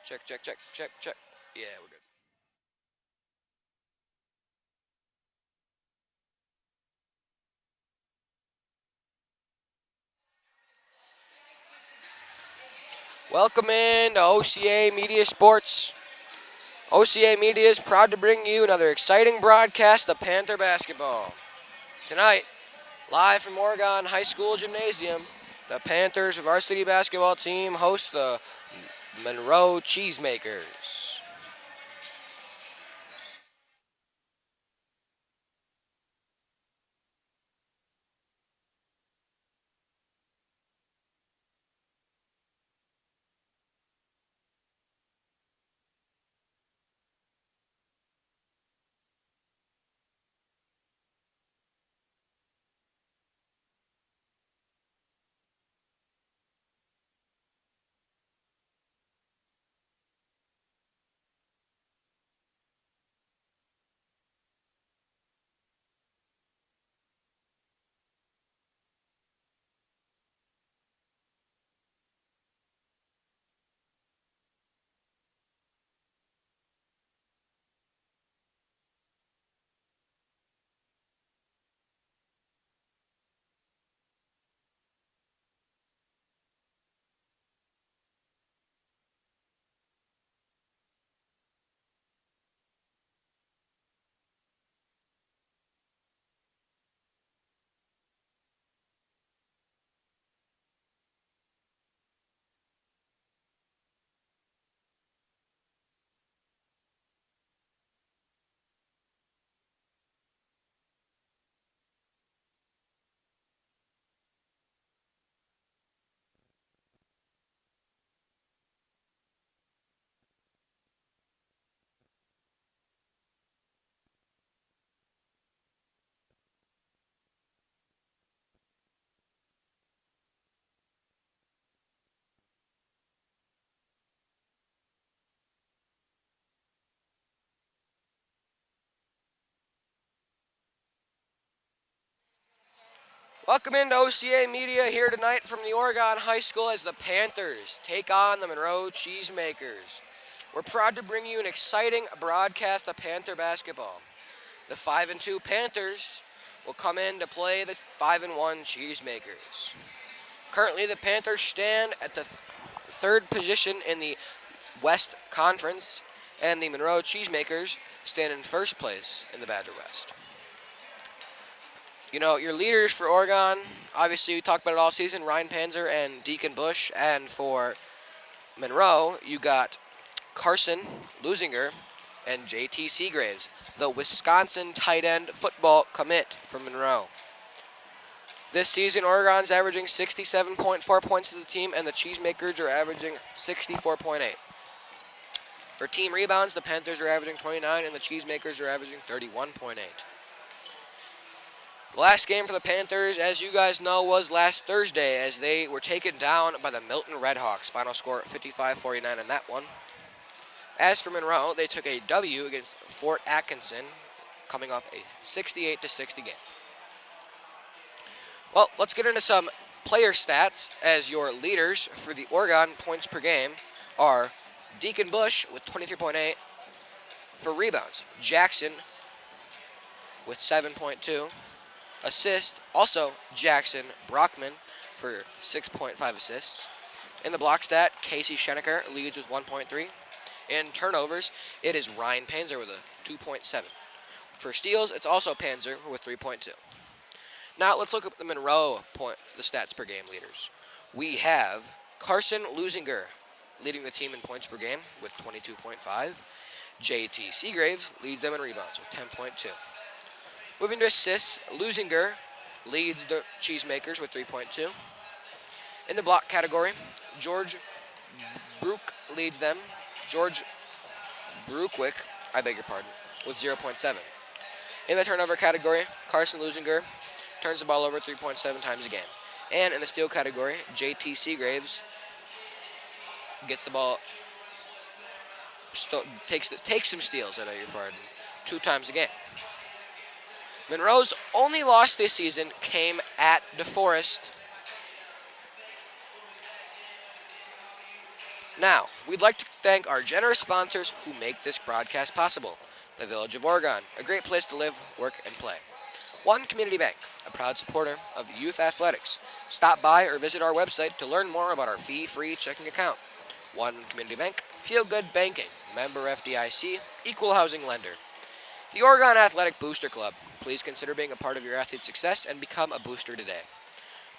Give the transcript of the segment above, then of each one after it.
Check, check, check, check, check. Yeah, we're good. Welcome in to OCA Media Sports. OCA Media is proud to bring you another exciting broadcast of Panther basketball. Tonight, live from Oregon High School Gymnasium, the Panthers varsity basketball team hosts the Monroe Cheesemakers. Welcome into OCA Media here tonight from the Oregon High School as the Panthers take on the Monroe Cheesemakers. We're proud to bring you an exciting broadcast of Panther basketball. The 5-2 Panthers will come in to play the 5-1 Cheesemakers. Currently, the Panthers stand at the third position in the West Conference, and the Monroe Cheesemakers stand in first place in the Badger West. You know, your leaders for Oregon, obviously we talked about it all season, Ryan Panzer and Deacon Bush. And for Monroe, you got Carson Lusinger and JT Seagraves, the Wisconsin tight end football commit from Monroe. This season, Oregon's averaging 67.4 points as a team, and the Cheesemakers are averaging 64.8. For team rebounds, the Panthers are averaging 29, and the Cheesemakers are averaging 31.8. The last game for the Panthers, as you guys know, was last Thursday as they were taken down by the Milton Redhawks. Final score 55-49 in that one. As for Monroe, they took a W against Fort Atkinson, coming off a 68-60 game. Well, let's get into some player stats as your leaders for the Oregon points per game are Deacon Bush with 23.8. For rebounds, Jackson with 7.2. Assist, also Jackson Brockman for 6.5 assists. In the block stat, Casey Schenecker leads with 1.3. In turnovers, it is Ryan Panzer with a 2.7. For steals, it's also Panzer with 3.2. Now let's look at the Monroe the stats per game leaders. We have Carson Lusinger leading the team in points per game with 22.5. JT Seagraves leads them in rebounds with 10.2. Moving to assists, Lusinger leads the Cheesemakers with 3.2. In the block category, George Brook leads them. George Brookwick, I beg your pardon, with 0.7. In the turnover category, Carson Lusinger turns the ball over 3.7 times a game. And in the steal category, JT Seagraves gets the ball, takes some steals, I beg your pardon, 2 times a game. Monroe's only loss this season came at DeForest. Now, we'd like to thank our generous sponsors who make this broadcast possible. The Village of Oregon, a great place to live, work, and play. One Community Bank, a proud supporter of youth athletics. Stop by or visit our website to learn more about our fee-free checking account. One Community Bank, Feel Good Banking, member FDIC, equal housing lender. The Oregon Athletic Booster Club. Please consider being a part of your athlete's success and become a booster today.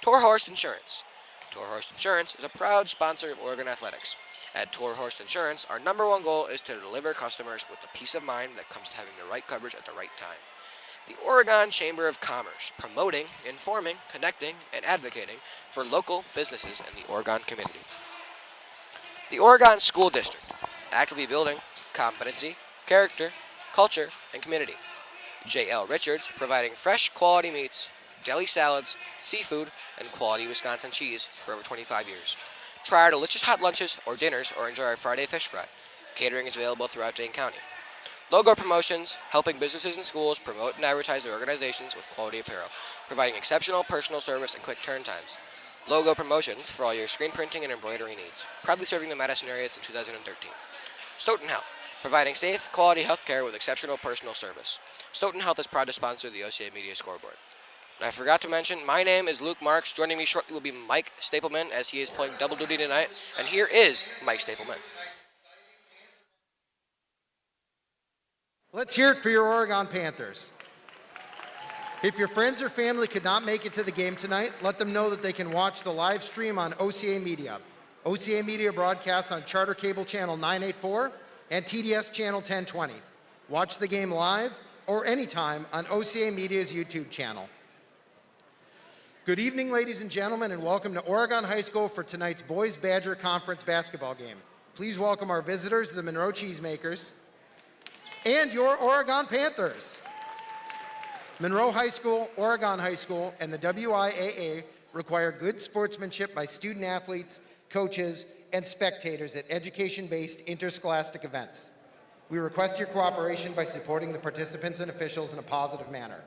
Torhorst Insurance. Torhorst Insurance is a proud sponsor of Oregon Athletics. At Torhorst Insurance, our number one goal is to deliver customers with the peace of mind that comes to having the right coverage at the right time. The Oregon Chamber of Commerce, promoting, informing, connecting, and advocating for local businesses in the Oregon community. The Oregon School District, actively building competency, character, culture, and community. J.L. Richards, providing fresh, quality meats, deli salads, seafood, and quality Wisconsin cheese for over 25 years. Try our delicious hot lunches or dinners or enjoy our Friday fish fry. Catering is available throughout Dane County. Logo Promotions, helping businesses and schools promote and advertise their organizations with quality apparel, providing exceptional personal service and quick turn times. Logo Promotions for all your screen printing and embroidery needs, proudly serving the Madison area since 2013. Stoughton Health, providing safe, quality health care with exceptional personal service. Stoughton Health is proud to sponsor the OCA Media Scoreboard. And I forgot to mention, my name is Luke Marks. Joining me shortly will be Mike Stapleman, as he is playing double duty tonight. And here is Mike Stapleman. Let's hear it for your Oregon Panthers. If your friends or family could not make it to the game tonight, let them know that they can watch the live stream on OCA Media. OCA Media broadcasts on Charter Cable Channel 984 and TDS Channel 1020. Watch the game live or anytime on OCA Media's YouTube channel. Good evening, ladies and gentlemen, and welcome to Oregon High School for tonight's Boys Badger Conference basketball game. Please welcome our visitors, the Monroe Cheesemakers, and your Oregon Panthers. Monroe High School, Oregon High School, and the WIAA require good sportsmanship by student athletes, coaches, and spectators at education-based interscholastic events. We request your cooperation by supporting the participants and officials in a positive manner.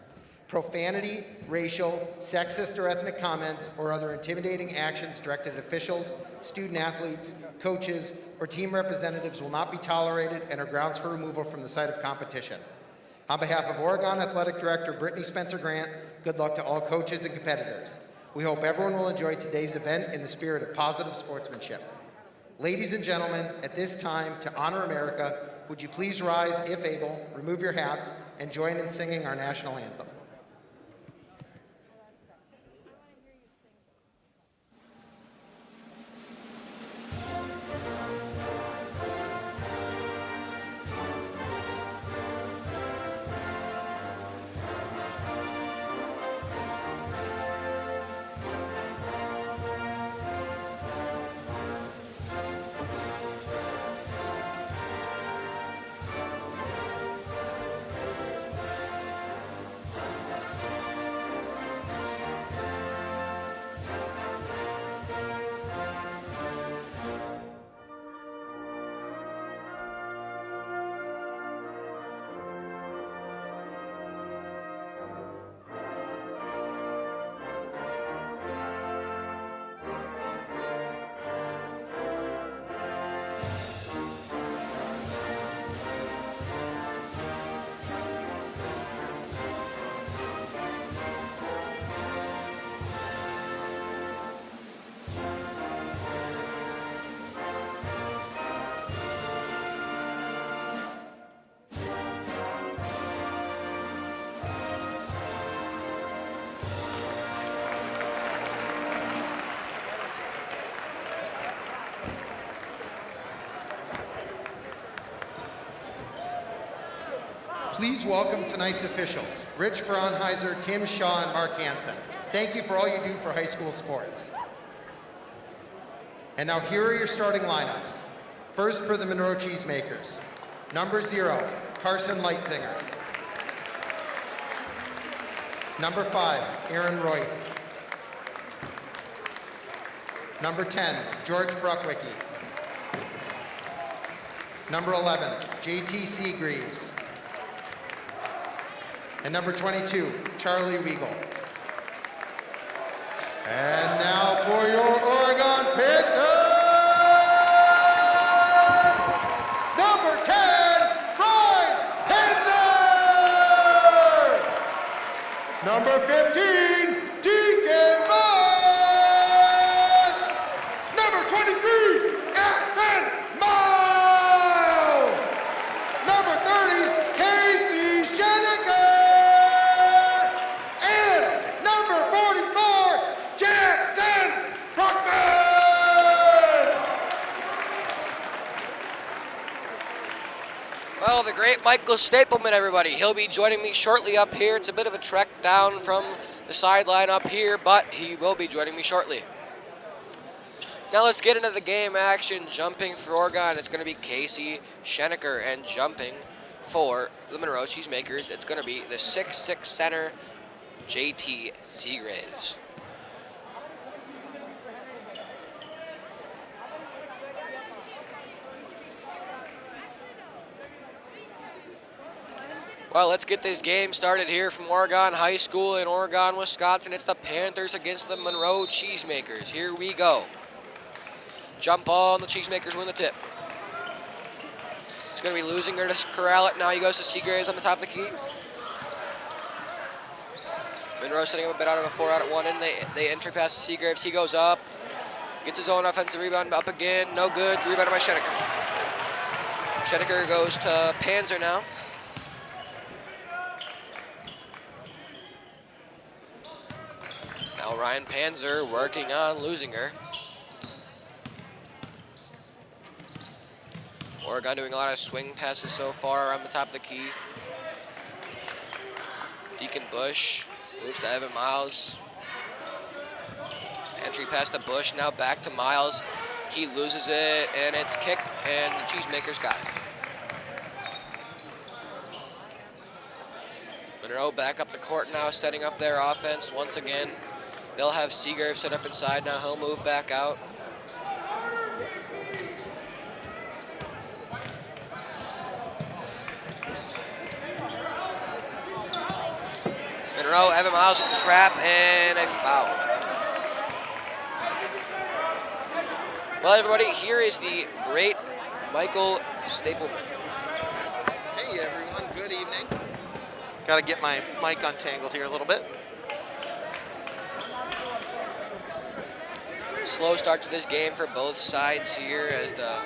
Profanity, racial, sexist, or ethnic comments or other intimidating actions directed at officials, student athletes, coaches, or team representatives will not be tolerated and are grounds for removal from the site of competition. On behalf of Oregon Athletic Director Brittany Spencer-Grant, good luck to all coaches and competitors. We hope everyone will enjoy today's event in the spirit of positive sportsmanship. Ladies and gentlemen, at this time, to honor America, would you please rise, if able, remove your hats, and join in singing our national anthem. Please welcome tonight's officials, Rich Fraunheiser, Tim Shaw, and Mark Hansen. Thank you for all you do for high school sports. And now here are your starting lineups. First for the Monroe Cheesemakers. Number 0, Carson Leitzinger. Number 5, Aaron Roy. Number 10, George Bruckwicki. Number 11, JT Seagreaves. And number 22, Charlie Weigel. And now for your Oregon Panthers! Number 15, Deacon Boys. Number 23, Evan Miles. Number 30, Casey Sheneker. And number 44, Jackson Brockman. Well, the great Michael Stapleman, everybody. He'll be joining me shortly up here. It's a bit of a trek down from the sideline up here, but he will be joining me shortly. Now let's get into the game action. Jumping for Oregon, it's going to be Casey Sheneker, and jumping for the Monroe Cheesemakers, it's going to be the 6'6" center, JT Seagraves. Well, let's get this game started here from Oregon High School in Oregon, Wisconsin. It's the Panthers against the Monroe Cheesemakers. Here we go. Jump ball, and the Cheesemakers win the tip. It's going to be losing her to corral it. Now he goes to Seagraves on the top of the key. Monroe setting up a bit out of a 4 out at 1, and they entry pass to Seagraves. He goes up, gets his own offensive rebound, up again. No good. Rebounded by Sheneker. Sheneker goes to Panther now. Now Ryan Panther working on losing her. Oregon doing a lot of swing passes so far around the top of the key. Deacon Bush moves to Evan Miles. Entry pass to Bush, now back to Miles. He loses it, and it's kicked, and the Cheesemakers got it. Monroe back up the court now, setting up their offense once again. They'll have Seagraves set up inside now. He'll move back out. Monroe, Evan Miles with the trap, and a foul. Well, everybody, here is the great Michael Stapleman. Hey, everyone. Good evening. Got to get my mic untangled here a little bit. Slow start to this game for both sides here as the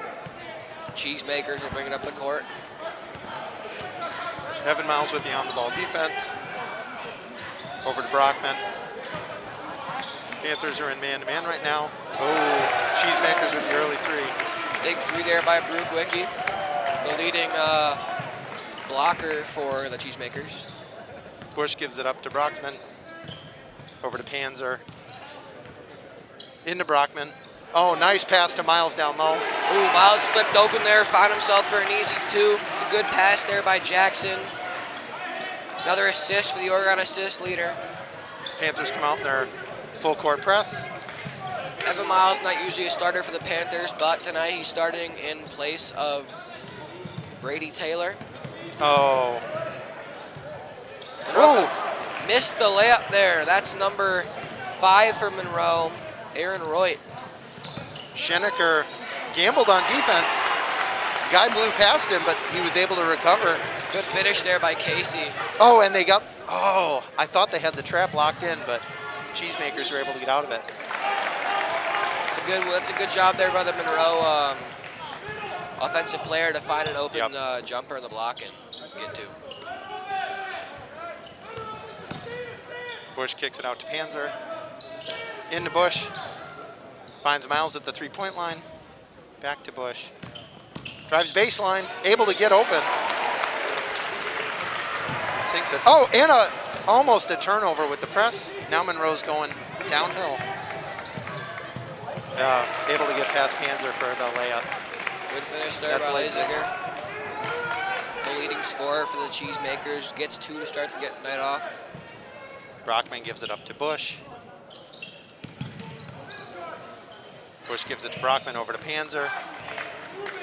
Cheesemakers are bringing up the court. Evan Miles with the on-the-ball defense. Over to Brockman. Panthers are in man-to-man right now. Oh, Cheesemakers with the early 3. Big 3 there by Brookwicki, the leading blocker for the Cheesemakers. Bush gives it up to Brockman. Over to Panther. Into Brockman. Oh, nice pass to Miles down low. Ooh, Miles slipped open there, found himself for an easy 2. It's a good pass there by Jackson. Another assist for the Oregon assist leader. Panthers come out in their full court press. Evan Miles not usually a starter for the Panthers, but tonight he's starting in place of Brady Taylor. Oh. Monroe missed the layup there. That's number 5 for Monroe, Aaron Roy. Sheneker gambled on defense. Guy blew past him, but he was able to recover. Good finish there by Casey. Oh, and they got, oh, I thought they had the trap locked in, but Cheesemakers were able to get out of it. It's a good job there by the Monroe offensive player to find an open jumper in the block and get to. Bush kicks it out to Panther. Into Bush. Finds Miles at the 3-point line. Back to Bush. Drives baseline, able to get open. Sinks it. Oh, and almost a turnover with the press. Now Monroe's going downhill. Able to get past Panther for the layup. Good finish there by Laziger. The leading scorer for the Cheesemakers gets 2 to start the night off. Brockman gives it up to Bush. Bush gives it to Brockman over to Panther.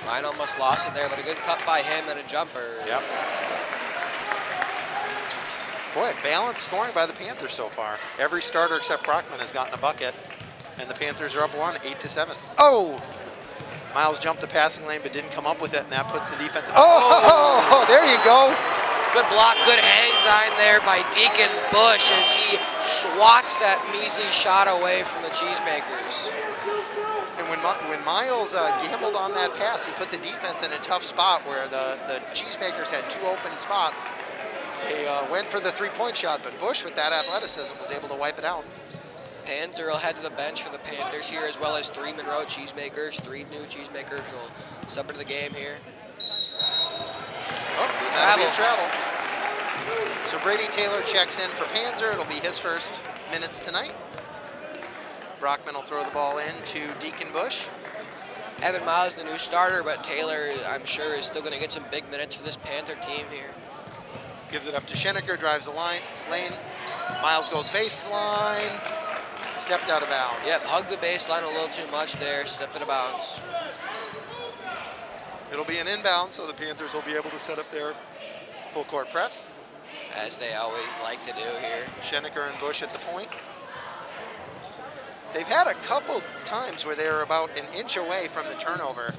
Ryan almost lost it there, but a good cut by him and a jumper. Yep. Boy, balanced scoring by the Panthers so far. Every starter except Brockman has gotten a bucket, and the Panthers are up 1, 8-7. Oh! Miles jumped the passing lane but didn't come up with it, and that puts the defense. Oh, there you go. Good block, good hang time there by Deacon Bush as he swats that measly shot away from the Cheesemakers. And when Miles gambled on that pass, he put the defense in a tough spot where the Cheesemakers had 2 open spots. They went for the 3-point shot, but Bush, with that athleticism, was able to wipe it out. Panther will head to the bench for the Panthers here, as well as 3 Monroe Cheesemakers. 3 new Cheesemakers will sub into the game here. That'll be a travel. So Brady Taylor checks in for Panther. It'll be his first minutes tonight. Brockman will throw the ball in to Deacon Bush. Evan Miles, the new starter, but Taylor, I'm sure, is still going to get some big minutes for this Panther team here. Gives it up to Schenecker, drives the lane. Miles goes baseline. Stepped out of bounds. Yep, hugged the baseline a little too much there, stepped out of bounds. It'll be an inbound, so the Panthers will be able to set up their full court press. As they always like to do here. Schenecker and Bush at the point. They've had a couple times where they were about an inch away from the turnover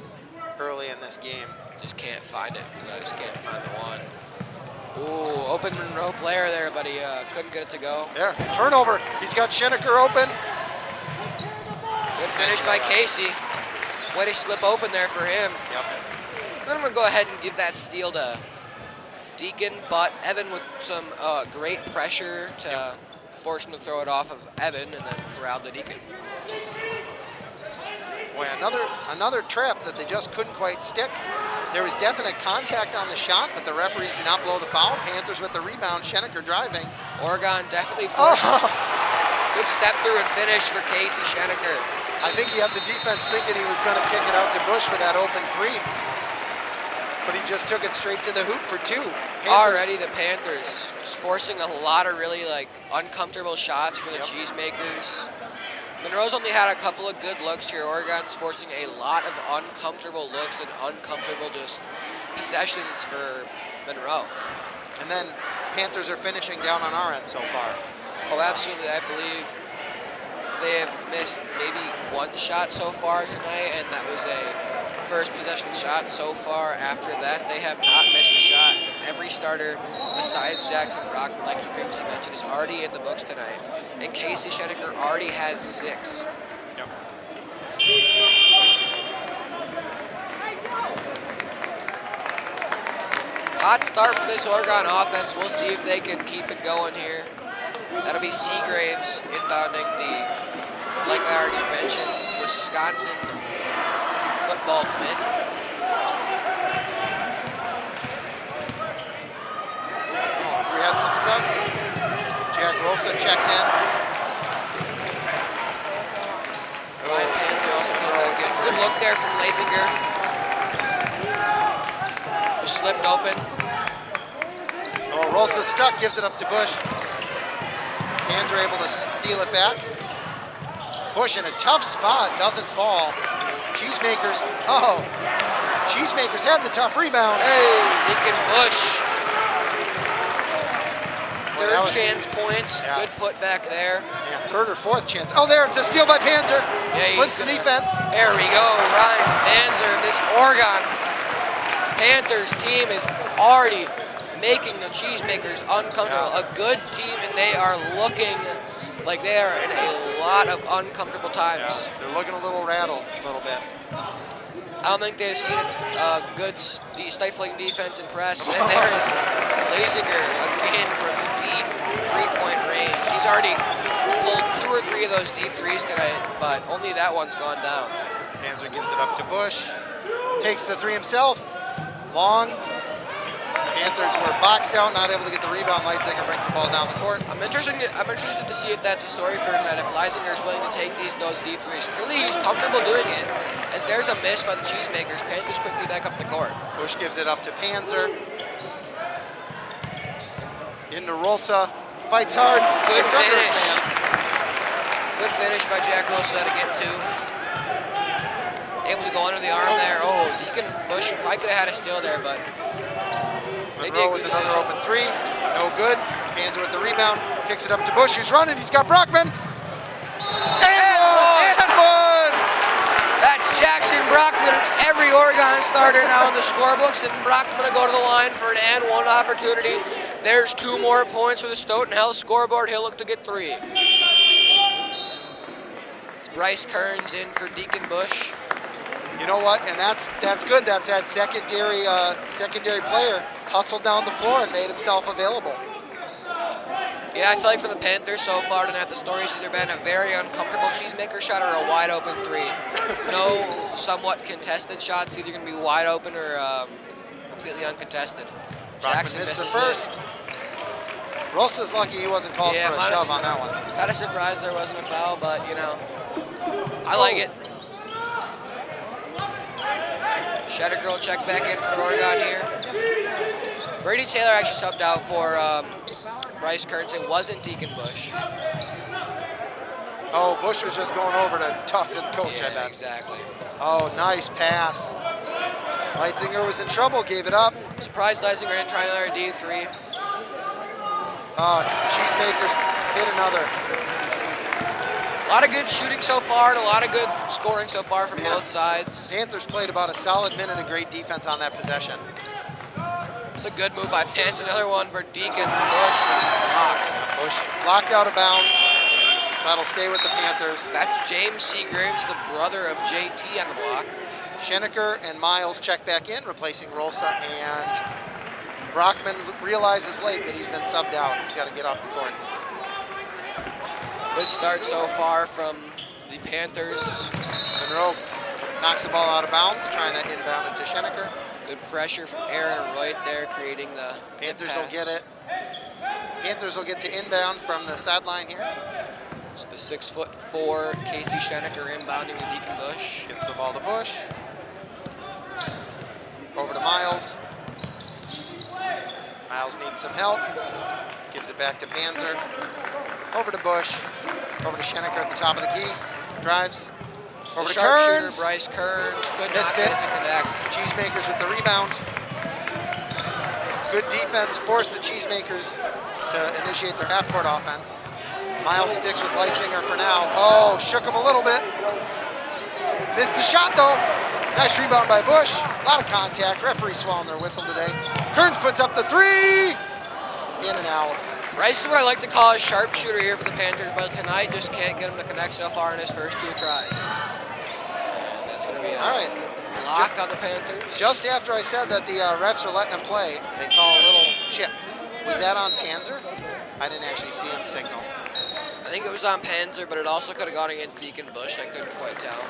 early in this game. Just can't find it. Just can't find the one. Ooh, open Monroe player there, but he couldn't get it to go. There, turnover. He's got Schenecker open. Good finish by Casey. Way to slip open there for him. Yep. Then I'm going to go ahead and give that steal to Deacon, but Evan with some great pressure to force him to throw it off of Evan and then corralled the Deacon. Boy, another trap that they just couldn't quite stick. There was definite contact on the shot, but the referees do not blow the foul. Panthers with the rebound, Schenecker driving. Oregon definitely forced. Good step through and finish for Casey Schenecker. I think he had the defense thinking he was going to kick it out to Bush for that open 3. But he just took it straight to the hoop for 2. Already the Panthers just forcing a lot of really uncomfortable shots for the Cheesemakers. Monroe's only had a couple of good looks here. Oregon's forcing a lot of uncomfortable looks and uncomfortable just possessions for Monroe. And then Panthers are finishing down on our end so far. Oh, absolutely. I believe they have missed maybe 1 shot so far tonight, and that was a first possession shot so far. After that, they have not missed a shot. Every starter besides Jackson Brockman, like you previously mentioned, is already in the books tonight. And Casey Schenecker already has 6. Yep. Hot start for this Oregon offense. We'll see if they can keep it going here. That'll be Seagraves inbounding the, like I already mentioned, Wisconsin football commit. We had some subs. Jack Rosa checked in. Ryan Panther also came back in. Good look there from Lasinger. Just slipped open. Oh, Rosa stuck, gives it up to Bush. Hands are able to steal it back. Bush in a tough spot, doesn't fall. Cheesemakers, Cheesemakers had the tough rebound. Hey, Deacon Bush. Well, Third chance points, yeah. Good put back there. Yeah, 3rd or 4th chance. Oh, there, it's a steal by Panther. Yeah, Splits the defense. There we go, Ryan Panzer. This Oregon Panthers team is already making the Cheesemakers uncomfortable. Yeah. A good team, and they are looking like they are in a lot of uncomfortable times. Yeah, they're looking a little rattled, a little bit. I don't think they've seen a good stifling defense and press. And there is Lasinger again from deep 3-point range. He's already pulled 2 or 3 of those deep threes tonight, but only that one's gone down. Panzer gives it up to Bush. Takes the 3 himself. Long. Panthers were boxed out, not able to get the rebound. Leitzinger brings the ball down the court. I'm interested to see if that's a story for him, that if Leisinger is willing to take those deep threes. Clearly he's comfortable doing it. As there's a miss by the Cheesemakers, Panthers quickly back up the court. Bush gives it up to Panzer. Into Rosa. Fights hard. Good Gets under his finish. man. Good finish by Jack Rosa to get 2. Able to go under the arm there. Oh, Deacon Bush probably could have had a steal there, but maybe Monroe a with good another decision. open 3. No good. Panzer with the rebound. Kicks it up to Bush, who's running. He's got Brockman. And one! That's Jackson Brockman and every Oregon starter now in the scorebooks, and Brockman will go to the line for an and one opportunity. There's 2 more points for the Stoughton Health scoreboard. He'll look to get 3. It's Bryce Kearns in for Deacon Bush. You know what? And that's good. That's that secondary player hustled down the floor and made himself available. Yeah, I feel like for the Panthers so far tonight, the story's either been a very uncomfortable cheesemaker shot or a wide open 3. No somewhat contested shots, either going to be wide open or completely uncontested. Jackson missed the misses first. Rosa's lucky he wasn't called for a shove on that one. Kind of surprised there wasn't a foul, but you know, I like it. Shedeker will check back in for Oregon here. Brady Taylor actually subbed out for Bryce Kearns. It wasn't Deacon Bush. Oh, Bush was just going over to talk to the coach, I bet. Exactly. Oh, nice pass. Leitzinger was in trouble, gave it up. Surprised Leitzinger didn't try another D3. Oh, Cheesemakers hit another. A lot of good shooting so far and a lot of good scoring so far from both sides. Panthers played about a solid minute of great defense on that possession. It's a good move by Pence. Another one for Deacon Bush, but he's blocked. Bush blocked out of bounds. So that'll stay with the Panthers. That's James Seagraves, the brother of JT on the block. Sheneker and Miles check back in, replacing Rolsa, and Brockman realizes late that he's been subbed out. He's got to get off the court. Good start so far from the Panthers. Monroe knocks the ball out of bounds, trying to inbound it to Sheneker. Good pressure from Aaron right there, creating the Panthers will get it. Panthers will get to inbound from the sideline here. It's the 6'4" Casey Sheneker inbounding to Deacon Bush. Gets the ball to Bush. Over to Miles. Miles needs some help. Gives it back to Panzer. Over to Bush. Over to Sheneker at the top of the key. Drives. Over to Sharpshooter, Kearns. Bryce Kearns could Missed not get it. it to connect. Cheesemakers with the rebound. Good defense forced the Cheesemakers to initiate their half-court offense. Miles sticks with Leitzinger for now. Oh, shook him a little bit. Missed the shot though. Nice rebound by Bush. A lot of contact. Referee swallowing their whistle today. Kearns puts up the 3. In and out. Bryce is what I like to call a sharpshooter here for the Panthers, but tonight just can't get him to connect so far in his first 2 tries. And that's going to be a block on the Panthers. Just after I said that the refs are letting him play, they call a little chip. Was that on Panzer? I didn't actually see him signal. I think it was on Panzer, but it also could have gone against Deacon Bush. I couldn't quite tell.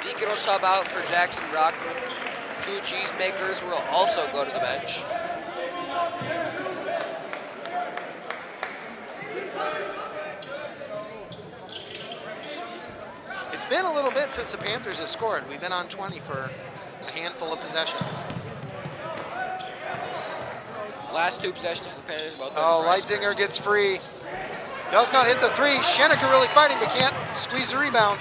Deacon will sub out for Jackson Brockman. 2 Cheesemakers will also go to the bench. It's been a little bit since the Panthers have scored. We've been on 20 for a handful of possessions. Last 2 possessions for the Panthers. Leitzinger gets free. Does not hit the 3. Sheneker really fighting, but can't squeeze the rebound.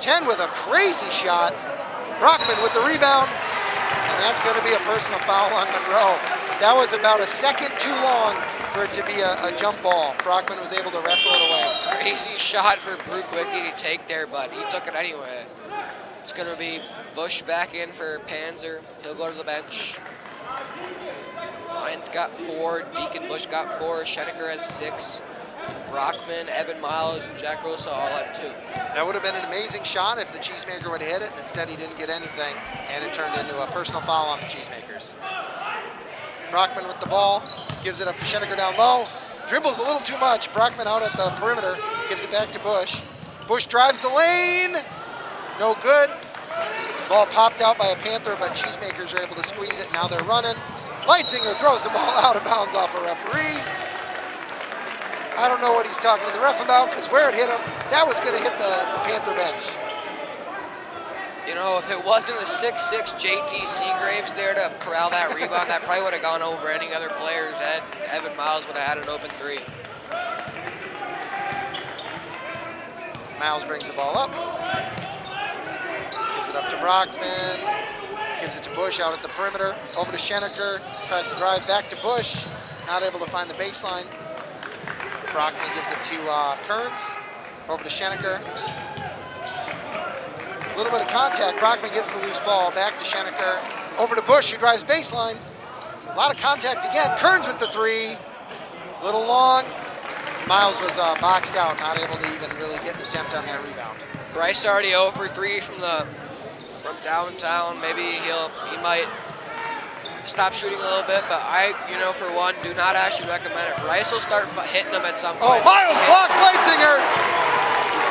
10 with a crazy shot. Brockman with the rebound. And that's going to be a personal foul on Monroe. That was about a second too long for it to be a jump ball. Brockman was able to wrestle it away. Crazy shot for Brookwicki to take there, but he took it anyway. It's going to be Bush back in for Panzer. He'll go to the bench. Lions got 4. Deacon Bush got 4. Sheneker has 6. And Brockman, Evan Miles, and Jack Rosa all have 2. That would have been an amazing shot if the Cheesemaker would have hit it, and instead he didn't get anything, and it turned into a personal foul on the Cheesemakers. Brockman with the ball, gives it up to Sheneker down low, dribbles a little too much. Brockman out at the perimeter, gives it back to Bush. Bush drives the lane, no good. Ball popped out by a Panther, but Cheesemakers are able to squeeze it. Now they're running. Leitzinger throws the ball out of bounds off a referee. I don't know what he's talking to the ref about, because where it hit him, that was going to hit the Panther bench. You know, if it wasn't a 6'6" JT Seagraves there to corral that rebound, that probably would have gone over any other player's head. Evan Miles would have had an open 3. Miles brings the ball up. Gives it up to Brockman. Gives it to Bush out at the perimeter. Over to Sheneker. Tries to drive back to Bush. Not able to find the baseline. Brockman gives it to Kearns. Over to Sheneker. A little bit of contact. Brockman gets the loose ball. Back to Schenecker. Over to Bush, who drives baseline. A lot of contact again. Kearns with the three. Little long. Miles was boxed out, not able to even really get an attempt on that rebound. Bryce already 0 for 3 from downtown. Maybe he might stop shooting a little bit, but I, for one, do not actually recommend it. Bryce will start hitting them at some point. Oh, Miles blocks Leitzinger.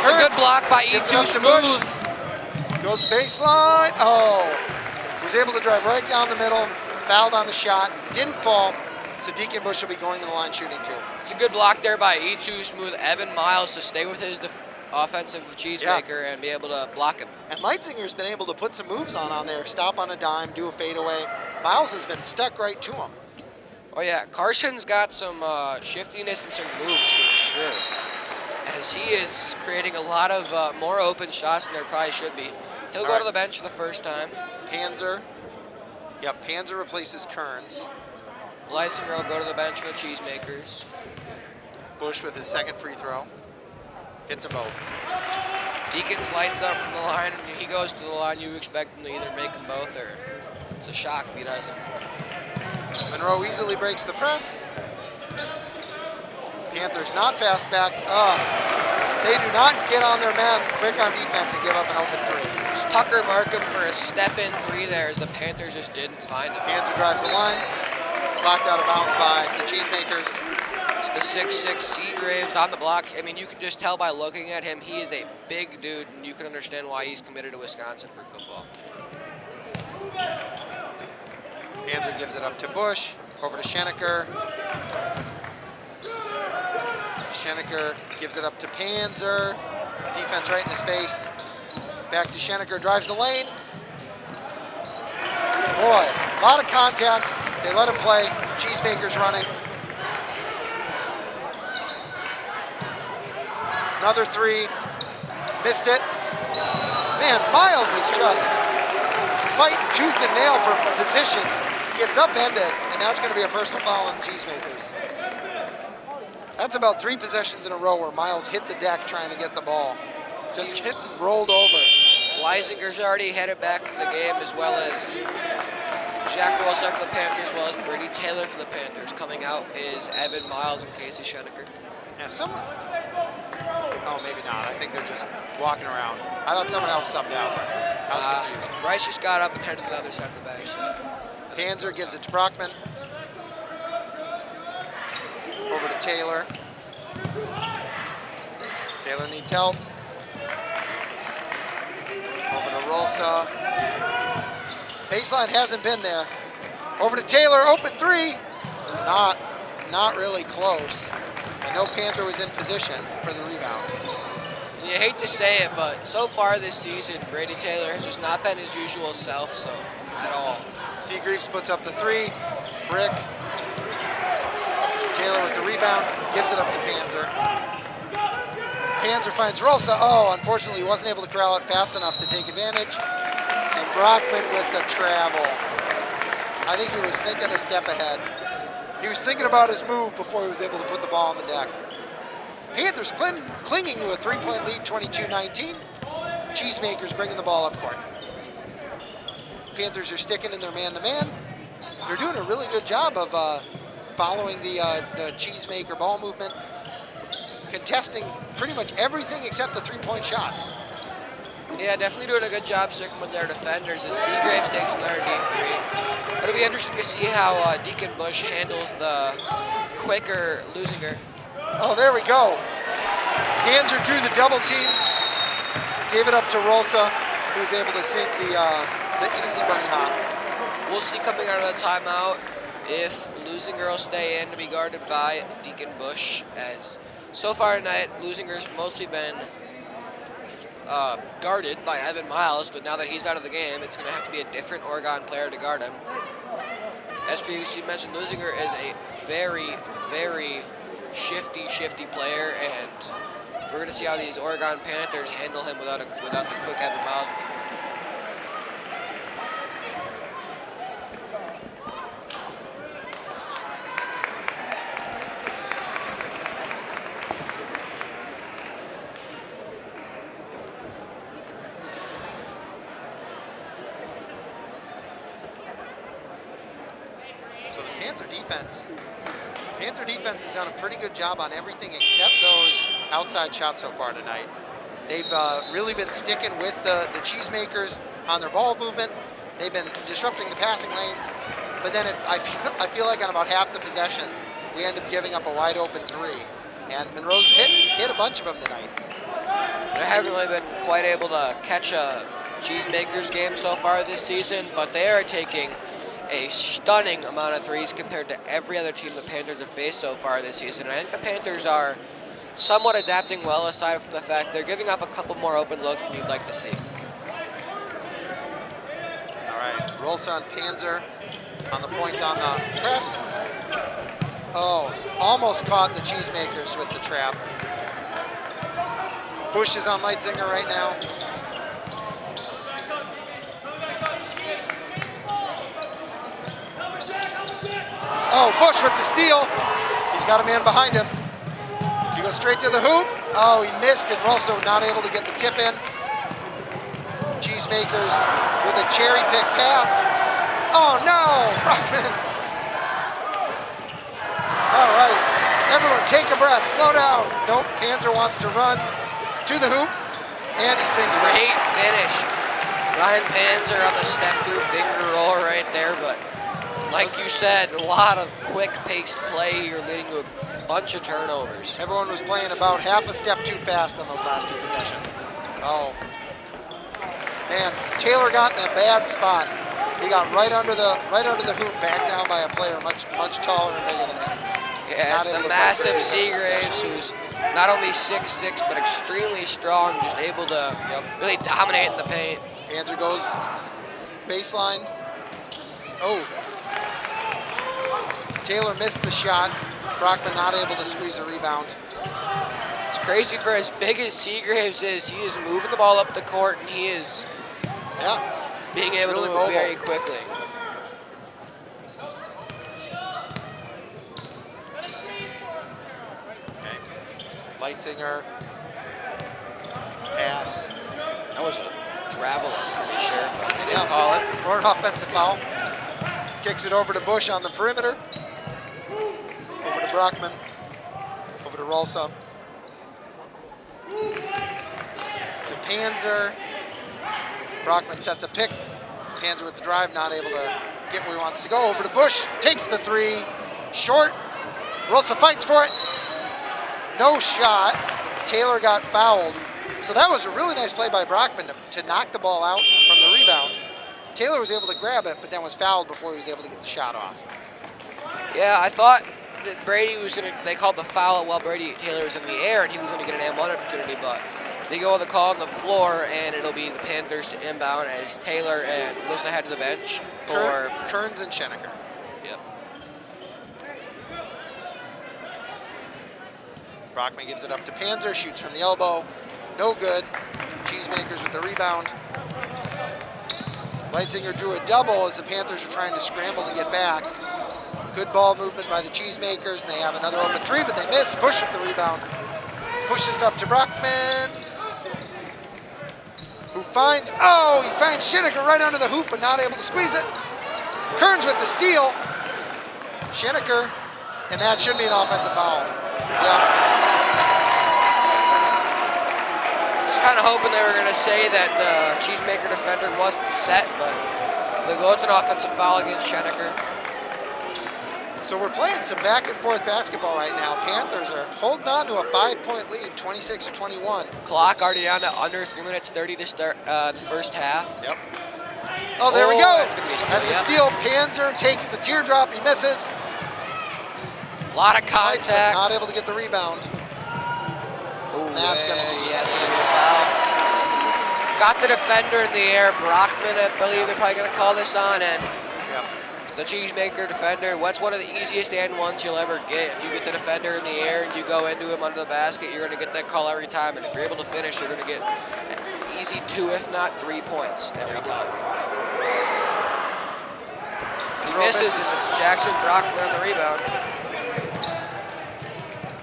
It's a good block by E2 Smooth. Goes baseline. Oh, was able to drive right down the middle. Fouled on the shot. Didn't fall. So Deacon Bush will be going to the line shooting too. It's a good block there by E2 Smooth. Evan Miles to stay with his offensive cheesemaker and be able to block him. And Leitzinger's been able to put some moves on there. Stop on a dime, do a fadeaway. Miles has been stuck right to him. Oh yeah, Carson's got some shiftiness and some moves for sure. As he is creating a lot of more open shots than there probably should be. He'll go to the bench for the first time. Panzer. Yep, Panzer replaces Kearns. Leisinger will go to the bench for the Cheesemakers. Bush with his second free throw. Hits them both. Deacons lights up from the line, and he goes to the line. You expect him to either make them both, or it's a shock if he doesn't. Monroe easily breaks the press. Panthers not fast back. They do not get on their men quick on defense and give up an open three. It's Tucker marking for a step-in three there as the Panthers just didn't find him. Panzer drives the line. Blocked out of bounds by the Cheesemakers. It's the 6'6" Seagraves on the block. I mean, you can just tell by looking at him, he is a big dude, and you can understand why he's committed to Wisconsin for football. Panzer gives it up to Bush. Over to Schenecker. Schenecker gives it up to Panzer. Defense right in his face. Back to Schenecker, drives the lane. Boy, a lot of contact. They let him play. Cheesemakers running. Another three. Missed it. Man, Miles is just fighting tooth and nail for position. Gets upended, and that's going to be a personal foul on the Cheesemakers. That's about 3 possessions in a row where Miles hit the deck trying to get the ball. Just getting rolled over. Leisinger's already headed back in the game, as well as Jack Wilson for the Panthers, as well as Brady Taylor for the Panthers. Coming out is Evan Miles and Casey Schenecker. Yeah, someone. Oh, maybe not. I think they're just walking around. I thought someone else subbed out. I was confused. Bryce just got up and headed to the other side of the bench. Panzer gives it to Brockman. Over to Taylor. Taylor needs help. Over to Rolsa. Baseline hasn't been there. Over to Taylor, open three. Not really close. I know Panther was in position for the rebound. You hate to say it, but so far this season, Brady Taylor has just not been his usual self, so at all. Seagreaves puts up the three. Brick. Taylor with the rebound, gives it up to Panzer. Panzer finds Rolsa. Oh, unfortunately, he wasn't able to corral it fast enough to take advantage. And Brockman with the travel. I think he was thinking a step ahead. He was thinking about his move before he was able to put the ball on the deck. Panthers clinging to a 3-point lead, 22-19. Cheesemakers bringing the ball up court. Panthers are sticking in their man-to-man. They're doing a really good job of following the Cheesemaker ball movement, contesting pretty much everything except the 3-point shots. Yeah, definitely doing a good job sticking with their defenders as Seagraves takes another deep three. It'll be interesting to see how Deacon Bush handles the quicker Lusinger. Oh, there we go. Panzer drew the double team, gave it up to Rolsa, who was able to sink the easy bunny hop. We'll see coming out of the timeout if Lusinger will stay in to be guarded by Deacon Bush, as so far tonight, Lusinger's mostly been guarded by Evan Miles, but now that he's out of the game, it's going to have to be a different Oregon player to guard him. As previously mentioned, Lusinger is a very, very shifty player, and we're going to see how these Oregon Panthers handle him without the quick Evan Miles. So the Panther defense has done a pretty good job on everything except those outside shots so far tonight. They've really been sticking with the Cheesemakers on their ball movement. They've been disrupting the passing lanes. But then I feel like on about half the possessions, we end up giving up a wide open three. And Monroe's hit a bunch of them tonight. They haven't really been quite able to catch a Cheesemakers game so far this season, but they are taking a stunning amount of threes compared to every other team the Panthers have faced so far this season. And I think the Panthers are somewhat adapting well, aside from the fact they're giving up a couple more open looks than you'd like to see. All right, Rolsa and Panzer on the point on the press. Oh, almost caught the Cheesemakers with the trap. Bush is on Leitzinger right now. Oh, Bush with the steal. He's got a man behind him. He goes straight to the hoop. Oh, he missed, and also not able to get the tip in. Cheesemakers with a cherry pick pass. Oh no, Brockman. All right, everyone take a breath, slow down. Nope, Panzer wants to run to the hoop, and he sinks it. Great finish. Ryan Panzer on the step through finger roll right there, but like you said, a lot of quick-paced play here leading to a bunch of turnovers. Everyone was playing about half a step too fast on those last two possessions. Oh, man, Taylor got in a bad spot. He got right under the hoop, backed down by a player much taller and bigger than him. Yeah, it's the massive Seagraves, who's not only 6'6", but extremely strong, just able to really dominate in the paint. Panzer goes baseline. Oh. Taylor missed the shot. Brockman not able to squeeze a rebound. It's crazy for as big as Seagraves is. He is moving the ball up the court, and he is being able really to move mobile very quickly. Okay. Leitzinger. Pass. That was a travel, I'm pretty sure, but they didn't call it. Or an offensive foul. Kicks it over to Bush on the perimeter. Over to Brockman. Over to Rolsa. To Panzer. Brockman sets a pick. Panzer with the drive, not able to get where he wants to go. Over to Bush. Takes the three. Short. Rolsa fights for it. No shot. Taylor got fouled. So that was a really nice play by Brockman to knock the ball out from the rebound. Taylor was able to grab it, but then was fouled before he was able to get the shot off. Yeah, I thought that Brady was going to, they called the foul while Taylor was in the air, and he was going to get an M1 opportunity, but they go on the call on the floor, and it'll be the Panthers to inbound as Taylor and Lissa head to the bench for Kearns and Schenecker. Yep. Brockman gives it up to Panzer, shoots from the elbow. No good. Cheesemakers with the rebound. Leitzinger drew a double as the Panthers were trying to scramble to get back. Good ball movement by the Cheesemakers, and they have another open three, but they miss. Bush with the rebound. Pushes it up to Brockman, who finds Schenecker right under the hoop, but not able to squeeze it. Kearns with the steal. Schenecker, and that should be an offensive foul. Yeah. Kind of hoping they were going to say that the Cheesemaker defender wasn't set, but they go with an offensive foul against Schenecker. So we're playing some back and forth basketball right now. Panthers are holding on to a 5-point lead, 26-21. Clock already down to under 3 minutes 30 to start the first half. Yep. Oh, there we go. That's going to be a steal. That's a steal. Panzer takes the teardrop. He misses. A lot of contact. Not able to get the rebound. Ooh, that's going to be it's going to be a foul. Got the defender in the air. Brockman, I believe they're probably going to call this on, and the Cheesemaker defender. What's one of the easiest and ones you'll ever get? If you get the defender in the air and you go into him under the basket, you're going to get that call every time. And if you're able to finish, you're going to get easy 2, if not 3 points every time. But he misses, and it's Jackson Brockman on the rebound.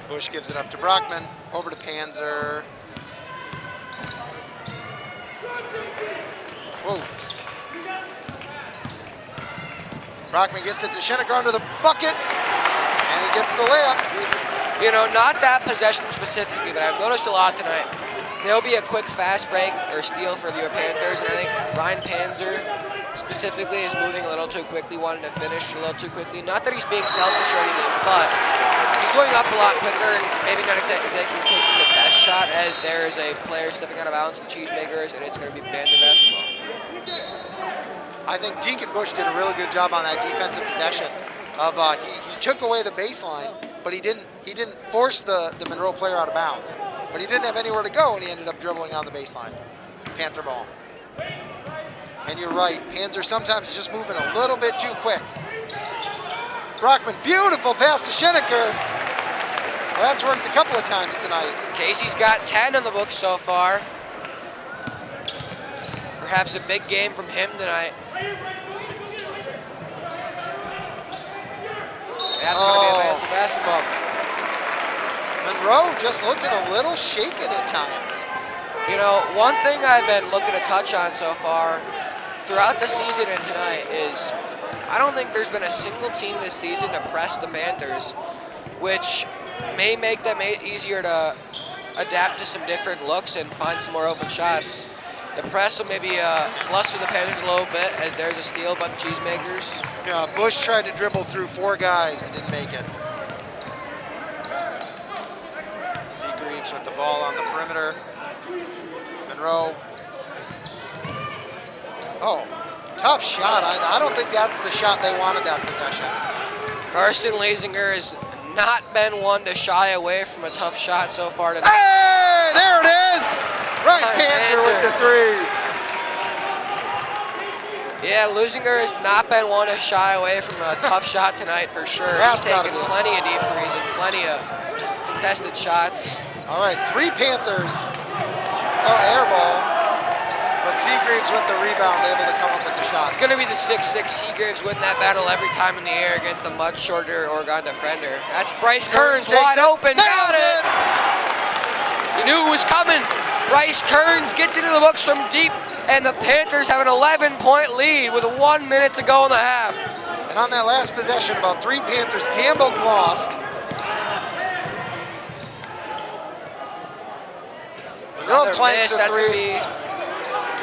Bush gives it up to Brockman, over to Panzer. Whoa. Brockman gets it to Schenecker under the bucket, and he gets the layup. You know, not that possession specifically, but I've noticed a lot tonight. There'll be a quick fast break or steal for the Panthers, and I think Ryan Panzer specifically is moving a little too quickly, wanting to finish a little too quickly. Not that he's being selfish or anything, but he's going up a lot quicker and maybe not exactly taking the best shot as there is a player stepping out of bounds, the Cheesemakers, and it's going to be Panther basketball. I think Deacon Bush did a really good job on that defensive possession. He took away the baseline, but he didn't force the Monroe player out of bounds. But he didn't have anywhere to go, and he ended up dribbling on the baseline. Panther ball. And you're right, Panther sometimes just moving a little bit too quick. Brockman, beautiful pass to Schenecker. Well, that's worked a couple of times tonight. Casey's got 10 on the books so far. Perhaps a big game from him tonight. That's going to be a Panther basketball. Monroe just looking a little shaken at times. You know, one thing I've been looking to touch on so far throughout the season and tonight is I don't think there's been a single team this season to press the Panthers, which may make them easier to adapt to some different looks and find some more open shots. The press will maybe fluster the Panthers a little bit as there's a steal by the Cheesemakers. Yeah, Bush tried to dribble through 4 guys and didn't make it. Seagreaves with the ball on the perimeter. Monroe. Oh, tough shot. I don't think that's the shot they wanted that possession. Carson Lasinger has not been one to shy away from a tough shot so far tonight. Hey, there it is! Right, Panther with the 3. Yeah, Lasinger has not been one to shy away from a tough shot tonight for sure. That's He's taken plenty of deep threes and plenty of contested shots. All right, 3 Panthers. Oh, air ball. But Seagreaves with the rebound, able to come up with the shot. It's going to be the 6'6" Seagreaves winning that battle every time in the air against a much shorter Oregon defender. That's Bryce Kearns wide open. Got it! You knew it was coming. Bryce Kearns gets into the books from deep, and the Panthers have an 11-point lead with 1 minute to go in the half. And on that last possession, about 3 Panthers gambled, lost. Monroe planks the 3.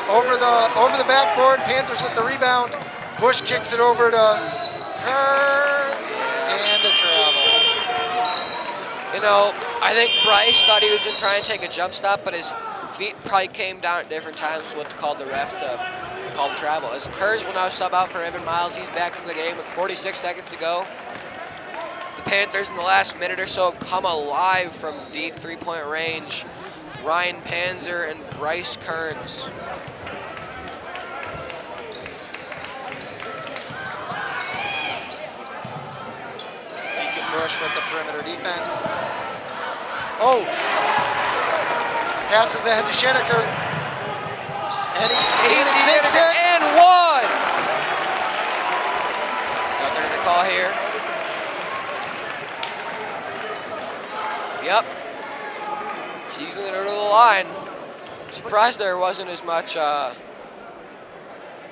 Over the backboard, Panthers with the rebound. Bush kicks it over to Kearns and a travel. You know, I think Bryce thought he was going to try and take a jump stop, but his feet probably came down at different times, what called the ref to call the travel. As Kearns will now sub out for Evan Miles, he's back in the game with 46 seconds to go. The Panthers in the last minute or so have come alive from deep three-point range. Ryan Panzer and Bryce Kearns. Deacon Bush with the perimeter defense. Oh! Passes ahead to Schenecker. And he sinks it. And 1! Is that what they're going to call here? Yep. She's going to go to the line. Surprised there wasn't as much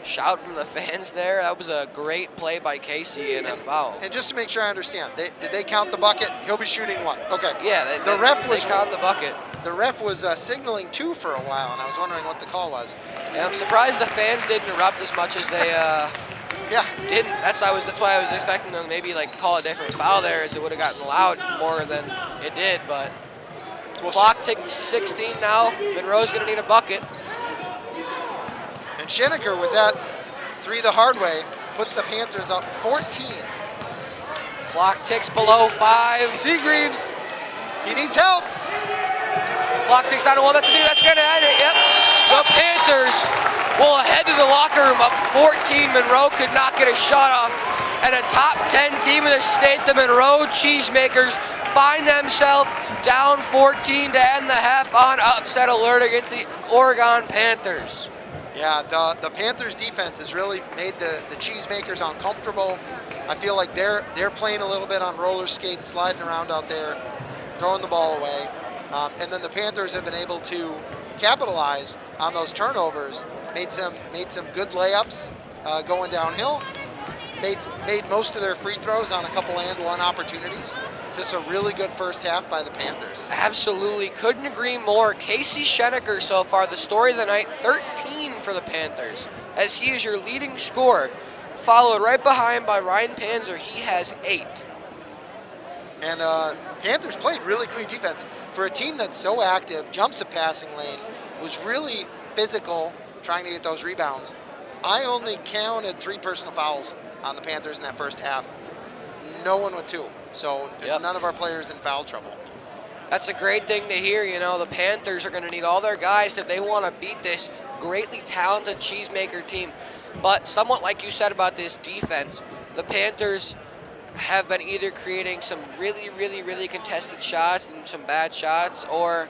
shout from the fans there. That was a great play by Casey and a foul. And just to make sure I understand, did they count the bucket? He'll be shooting 1. Okay. Yeah, the ref was count the bucket. The ref was signaling 2 for a while, and I was wondering what the call was. Yeah, I'm surprised the fans didn't erupt as much as they didn't. That's why I was expecting them to maybe like call a different foul there, as it would have gotten loud more than it did. But clock ticks 16 now. Monroe's going to need a bucket. And Schenecker with that 3 the hard way put the Panthers up 14. Clock ticks below 5. Seagreaves, he needs help. Clock ticks down to 1. That's going to end it. Yep. The Panthers will head to the locker room up 14. Monroe could not get a shot off. And a top 10 team in the state, the Monroe Cheesemakers, find themselves down 14 to end the half on upset alert against the Oregon Panthers. Yeah, the Panthers defense has really made the Cheesemakers uncomfortable. I feel like they're playing a little bit on roller skates, sliding around out there, throwing the ball away. And then the Panthers have been able to capitalize on those turnovers, made some good layups going downhill. made most of their free throws on a couple and one opportunities. Just a really good first half by the Panthers. Absolutely, couldn't agree more. Casey Schenecker so far, the story of the night, 13 for the Panthers, as he is your leading scorer, followed right behind by Ryan Panzer. He has 8. And Panthers played really clean defense. For a team that's so active, jumps the passing lane, was really physical trying to get those rebounds. I only counted 3 personal fouls on the Panthers in that first half. No one with 2. So none of our players in foul trouble. That's a great thing to hear. You know, the Panthers are going to need all their guys if they want to beat this greatly talented Cheesemaker team. But somewhat like you said about this defense, the Panthers have been either creating some really contested shots and some bad shots, or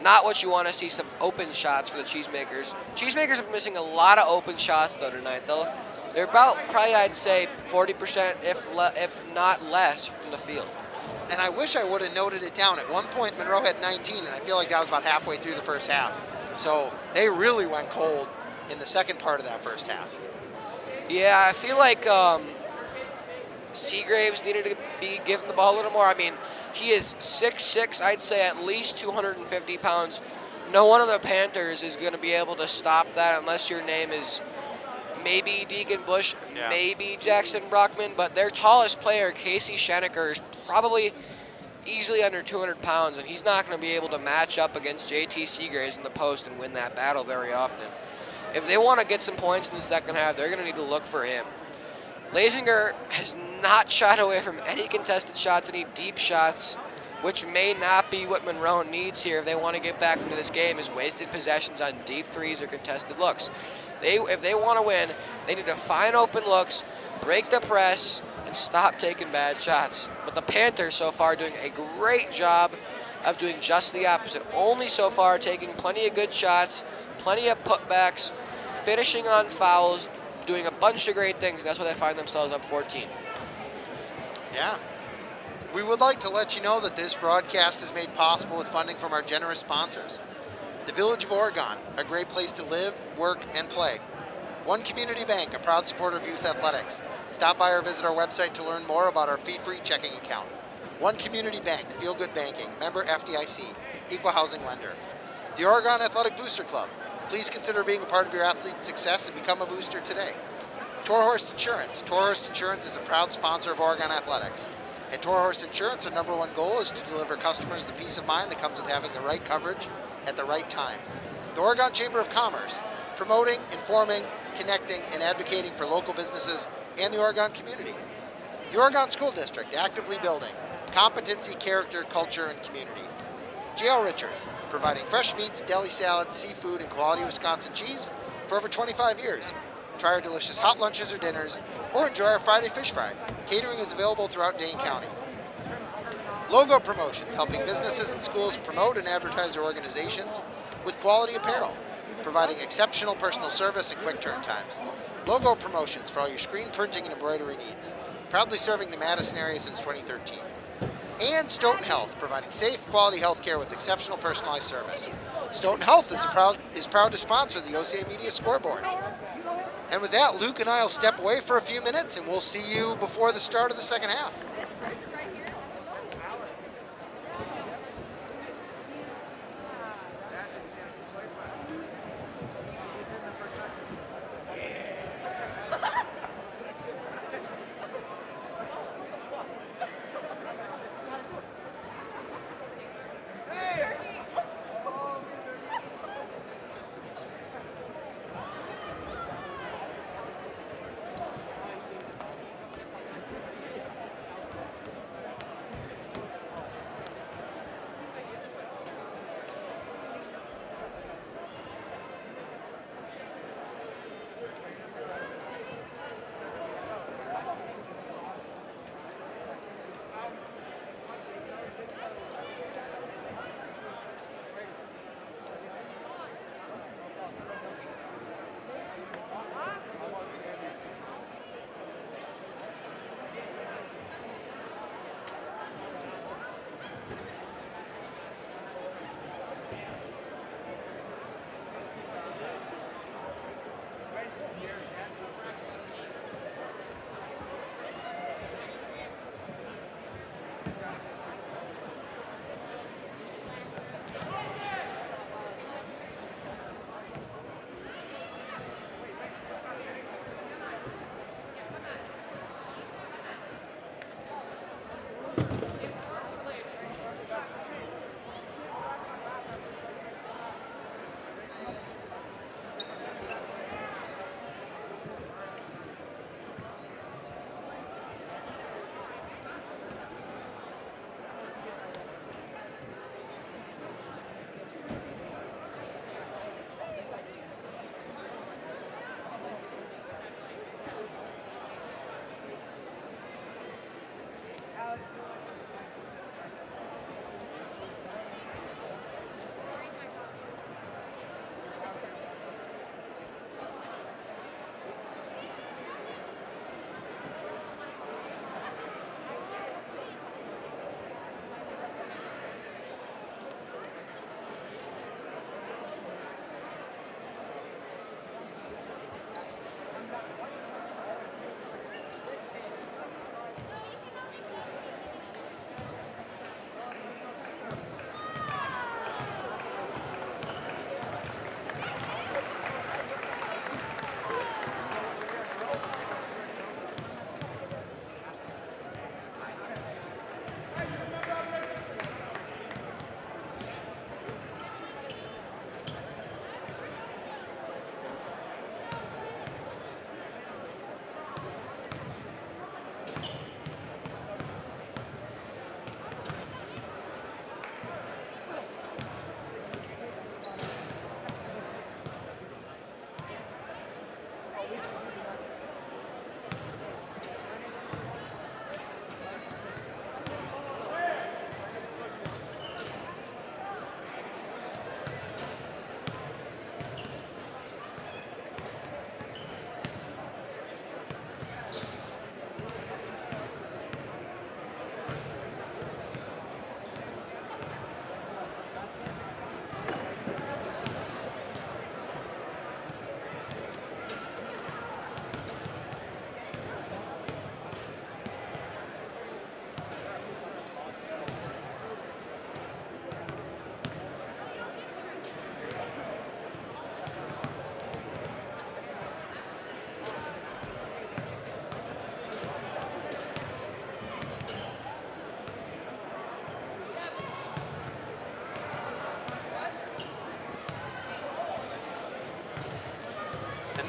not what you want to see, some open shots for the Cheesemakers. Cheesemakers are missing a lot of open shots, though, tonight. They're about, probably, I'd say, 40%, if not less, from the field. And I wish I would have noted it down. At one point, Monroe had 19, and I feel like that was about halfway through the first half. So they really went cold in the second part of that first half. Yeah, I feel like Seagraves needed to be given the ball a little more. I mean, he is 6'6", I'd say at least 250 pounds. No one of the Panthers is going to be able to stop that unless your name is maybe Deacon Bush, maybe Jackson Brockman, but their tallest player, Casey Schenecker, is probably easily under 200 pounds, and he's not going to be able to match up against JT Seagraves in the post and win that battle very often. If they want to get some points in the second half, they're going to need to look for him. Lazinger has not shied away from any contested shots, any deep shots, which may not be what Monroe needs here if they want to get back into this game, is wasted possessions on deep threes or contested looks. If they want to win, they need to find open looks, break the press, and stop taking bad shots. But the Panthers so far doing a great job of doing just the opposite. Only so far taking plenty of good shots, plenty of putbacks, finishing on fouls, doing a bunch of great things. That's why they find themselves up 14. Yeah. We would like to let you know that this broadcast is made possible with funding from our generous sponsors. The Village of Oregon, a great place to live, work, and play. One Community Bank, a proud supporter of youth athletics. Stop by or visit our website to learn more about our fee-free checking account. One Community Bank, Feel Good Banking, member FDIC, equal housing lender. The Oregon Athletic Booster Club. Please consider being a part of your athlete's success and become a booster today. Torhorst Insurance. Torhorst Insurance is a proud sponsor of Oregon Athletics. At Torhorst Insurance, our #1 goal is to deliver customers the peace of mind that comes with having the right coverage at the right time. The Oregon Chamber of Commerce, promoting, informing, connecting, and advocating for local businesses and the Oregon community. The Oregon School District, actively building competency, character, culture, and community. J.L. Richards, providing fresh meats, deli salads, seafood, and quality Wisconsin cheese for over 25 years. Try our delicious hot lunches or dinners, or enjoy our Friday fish fry. Catering is available throughout Dane County. Logo Promotions, helping businesses and schools promote and advertise their organizations with quality apparel, providing exceptional personal service and quick turn times. Logo Promotions for all your screen printing and embroidery needs. Proudly serving the Madison area since 2013. And Stoughton Health, providing safe, quality health care with exceptional personalized service. Stoughton Health is proud to sponsor the OCA Media Scoreboard. And with that, Luke and I will step away for a few minutes, and we'll see you before the start of the second half.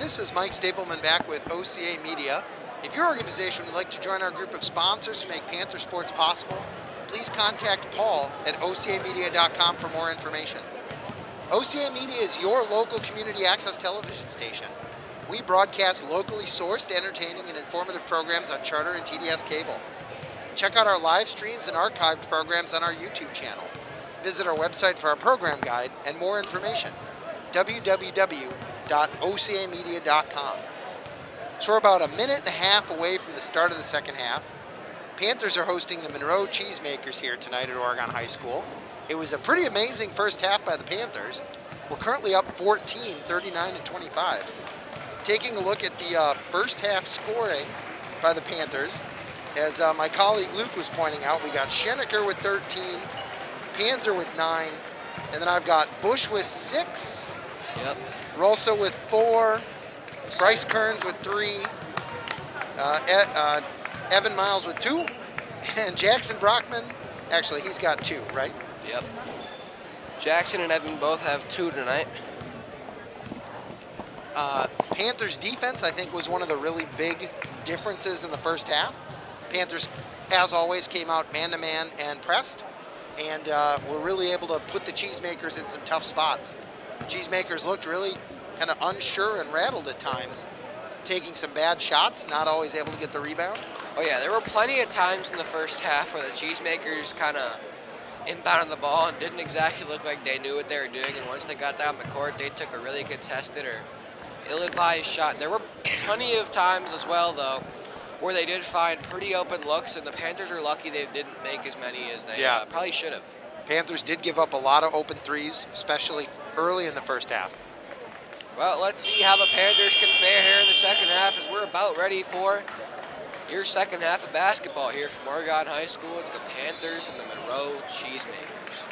This is Mike Stapleman back with OCA Media. If your organization would like to join our group of sponsors who make Panther sports possible, please contact Paul at ocamedia.com for more information. OCA Media is your local community access television station. We broadcast locally sourced, entertaining, and informative programs on Charter and TDS cable. Check out our live streams and archived programs on our YouTube channel. Visit our website for our program guide and more information, www.ocamedia.com. So we're about a minute and a half away from the start of the second half. Panthers are hosting the Monroe Cheesemakers here tonight at Oregon High School. It was a pretty amazing first half by the Panthers. We're currently up 14, 39-25. Taking a look at the first half scoring by the Panthers, as my colleague Luke was pointing out, we got Schenecker with 13, Panzer with 9, and then I've got Bush with 6, Yep. Rolso with 4, Bryce Kearns with 3, Evan Miles with 2, and Jackson Brockman, actually he's got 2, right? Yep. Jackson and Evan both have 2 tonight. Panthers defense, I think, was one of the really big differences in the first half. Panthers, as always, came out man-to-man and pressed, and were really able to put the Cheesemakers in some tough spots. Cheesemakers looked really kind of unsure and rattled at times, taking some bad shots, not always able to get the rebound. Oh yeah, there were plenty of times in the first half where the Cheesemakers kind of inbounded the ball and didn't exactly look like they knew what they were doing, and once they got down the court, they took a really contested or ill-advised shot. There were plenty of times as well, though, where they did find pretty open looks, and the Panthers are lucky they didn't make as many as they probably should have. Panthers did give up a lot of open threes, especially early in the first half. Well, let's see how the Panthers can fare here in the second half, as we're about ready for your second half of basketball here from Oregon High School. It's the Panthers and the Monroe Cheesemakers.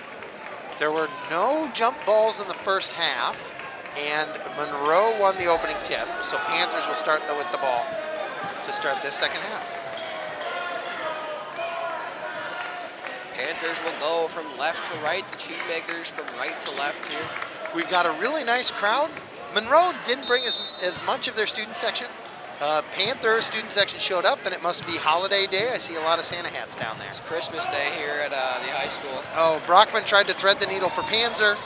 There were no jump balls in the first half, and Monroe won the opening tip, so Panthers will start with the ball to start this second half. Panthers will go from left to right, the Cheesemakers from right to left here. We've got a really nice crowd. Monroe didn't bring as much of their student section. Panther student section showed up, and it must be holiday day. I see a lot of Santa hats down there. It's Christmas Day here at the high school. Oh, Brockman tried to thread the needle for Panzer.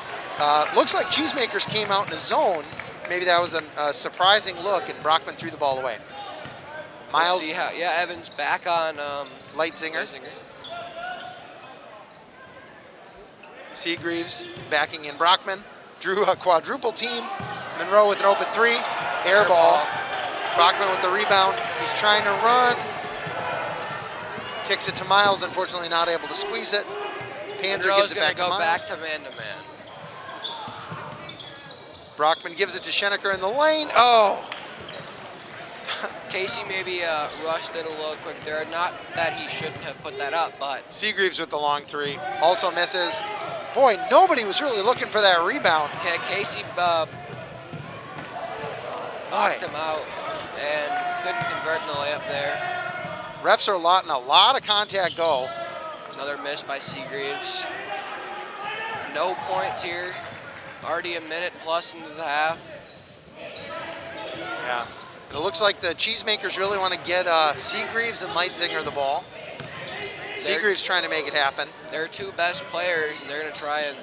Looks like Cheesemakers came out in a zone. Maybe that was a surprising look, and Brockman threw the ball away. Miles. We'll see how, Evans back on Leitzinger. Seagreaves backing in Brockman. Drew a quadruple team. Monroe with an open 3. Air ball. Brockman with the rebound. He's trying to run. Kicks it to Miles, unfortunately not able to squeeze it. Panzer gives it back to Miles. Back to man-to-man. Brockman gives it to Schenecker in the lane. Oh! Casey maybe rushed it a little quick there. Not that he shouldn't have put that up, but... Seagreaves with the long 3. Also misses. Boy, nobody was really looking for that rebound. Yeah, Casey boxed him out and couldn't convert in the layup there. Refs are letting a lot of contact go. Another miss by Seagreaves. No points here. Already a minute plus into the half. Yeah. It looks like the Cheesemakers really want to get Seagreaves and Leitzinger the ball. Seagreaves trying to make it happen. Their 2 best players, and they're going to try and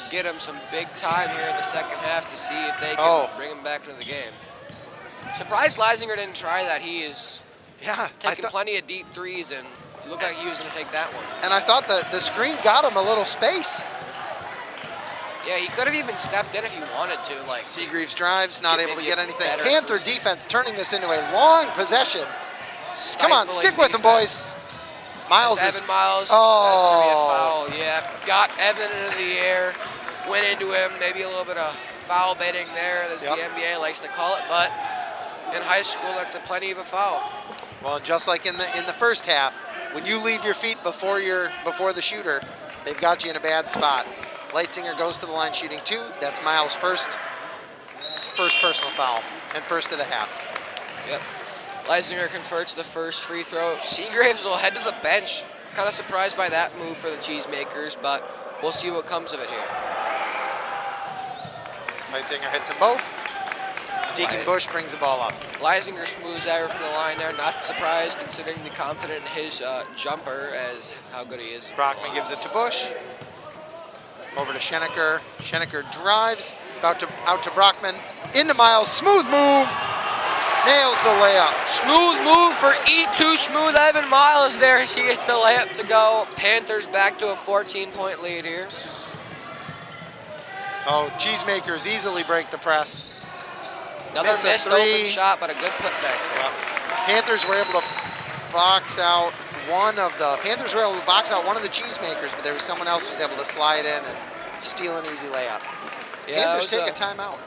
get them some big time here in the second half to see if they can bring them back into the game. Surprised Leitzinger didn't try that. He is taking plenty of deep threes, and it looked like he was going to take that one. And I thought the screen got him a little space. Yeah, he could have even stepped in if he wanted to. Like Seagreaves drives, not able to get anything. better Panther defense turning this into a long possession. Come on, stick with them, boys. Miles is... Evan Miles. Oh. That's going to be a foul. Yeah, got Evan into the air, went into him. Maybe a little bit of foul baiting there, as the NBA likes to call it. But in high school, that's plenty of a foul. Well, just like in the first half, when you leave your feet before the shooter, they've got you in a bad spot. Leitzinger goes to the line shooting 2. That's Miles' first personal foul and first of the half. Yep. Leitzinger converts the first free throw. Seagreaves will head to the bench. Kind of surprised by that move for the Cheesemakers, but we'll see what comes of it here. Leitzinger hits them both. Deacon Bush brings the ball up. Leisinger smooths over from the line there. Not surprised considering the confident in his jumper as how good he is. Brockman gives it to Bush. Over to Schenecker. Schenecker drives. Out to Brockman. Into Miles. Smooth move. Nails the layup. Smooth move for E2 Smooth Evan Miles there as he gets the layup to go. Panthers back to a 14-point lead here. Oh, Cheesemakers easily break the press. Another missed open shot, but a good putback there. Yep. Panthers were able to box out one of the Cheesemakers, but there was someone else who was able to slide in and steal an easy layup. Yeah, Panthers take a timeout.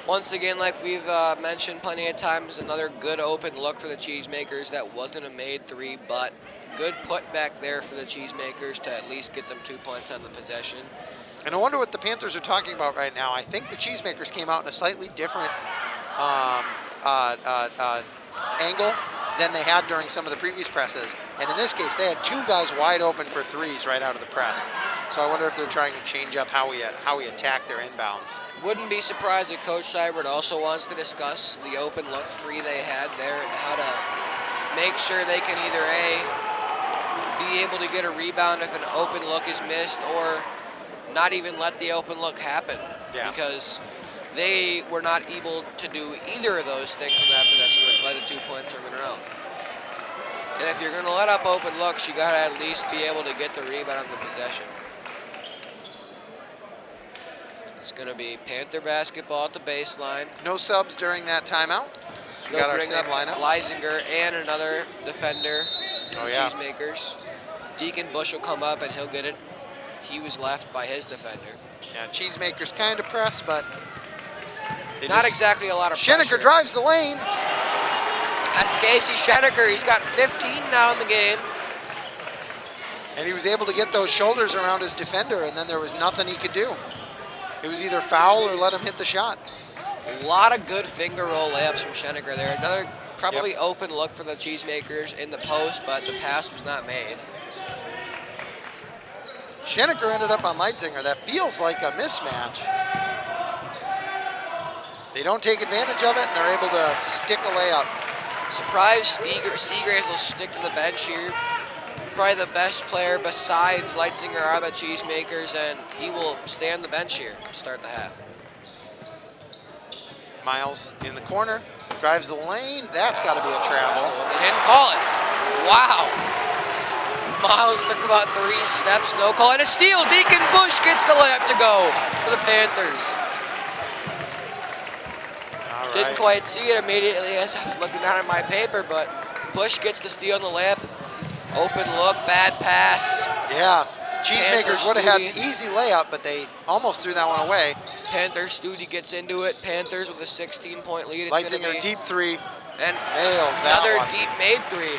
Once again, like we've mentioned plenty of times, another good open look for the Cheesemakers. That wasn't a made three, but good putback there for the Cheesemakers to at least get them 2 points on the possession. And I wonder what the Panthers are talking about right now. I think the Cheesemakers came out in a slightly different angle than they had during some of the previous presses. And in this case, they had two guys wide open for threes right out of the press. So I wonder if they're trying to change up how we attack their inbounds. Wouldn't be surprised if Coach Seibert also wants to discuss the open look three they had there and how to make sure they can either be able to get a rebound if an open look is missed or not even let the open look happen. Yeah. Because they were not able to do either of those things in that possession, which led to 2 points from Monroe. And if you're going to let up open looks, you got to at least be able to get the rebound on the possession. It's going to be Panther basketball at the baseline. No subs during that timeout. So we got our same lineup. Leisinger and another defender. Oh, yeah. Cheesemakers. Deacon Bush will come up and he'll get it. He was left by his defender. Yeah, Cheesemakers kind of press, but not exactly a lot of pressure. Schenecker drives the lane. That's Casey Schenecker. He's got 15 now in the game. And he was able to get those shoulders around his defender, and then there was nothing he could do. It was either foul or let him hit the shot. A lot of good finger roll layups from Schenecker there. Another probably open look for the Cheesemakers in the post, but the pass was not made. Schenecker ended up on Leitzinger. That feels like a mismatch. They don't take advantage of it, and they're able to stick a layup. Surprised Seagraves will stick to the bench here. Probably the best player besides Leitzinger are the Cheesemakers, and he will stay on the bench here to start the half. Miles in the corner, drives the lane. That's got to be a travel. They didn't call it. Wow. Miles took about 3 steps, no call, and a steal. Deacon Bush gets the layup to go for the Panthers. All right. Didn't quite see it immediately as I was looking down at my paper, but Bush gets the steal on the layup. Open look, bad pass. Yeah, Cheesemakers would have had Studi. an easy layup, but they almost threw that one away. Panther Studi gets into it. Panthers with a 16-point lead. It's Leitzinger gonna be, deep three. and Nails that another one. deep made three.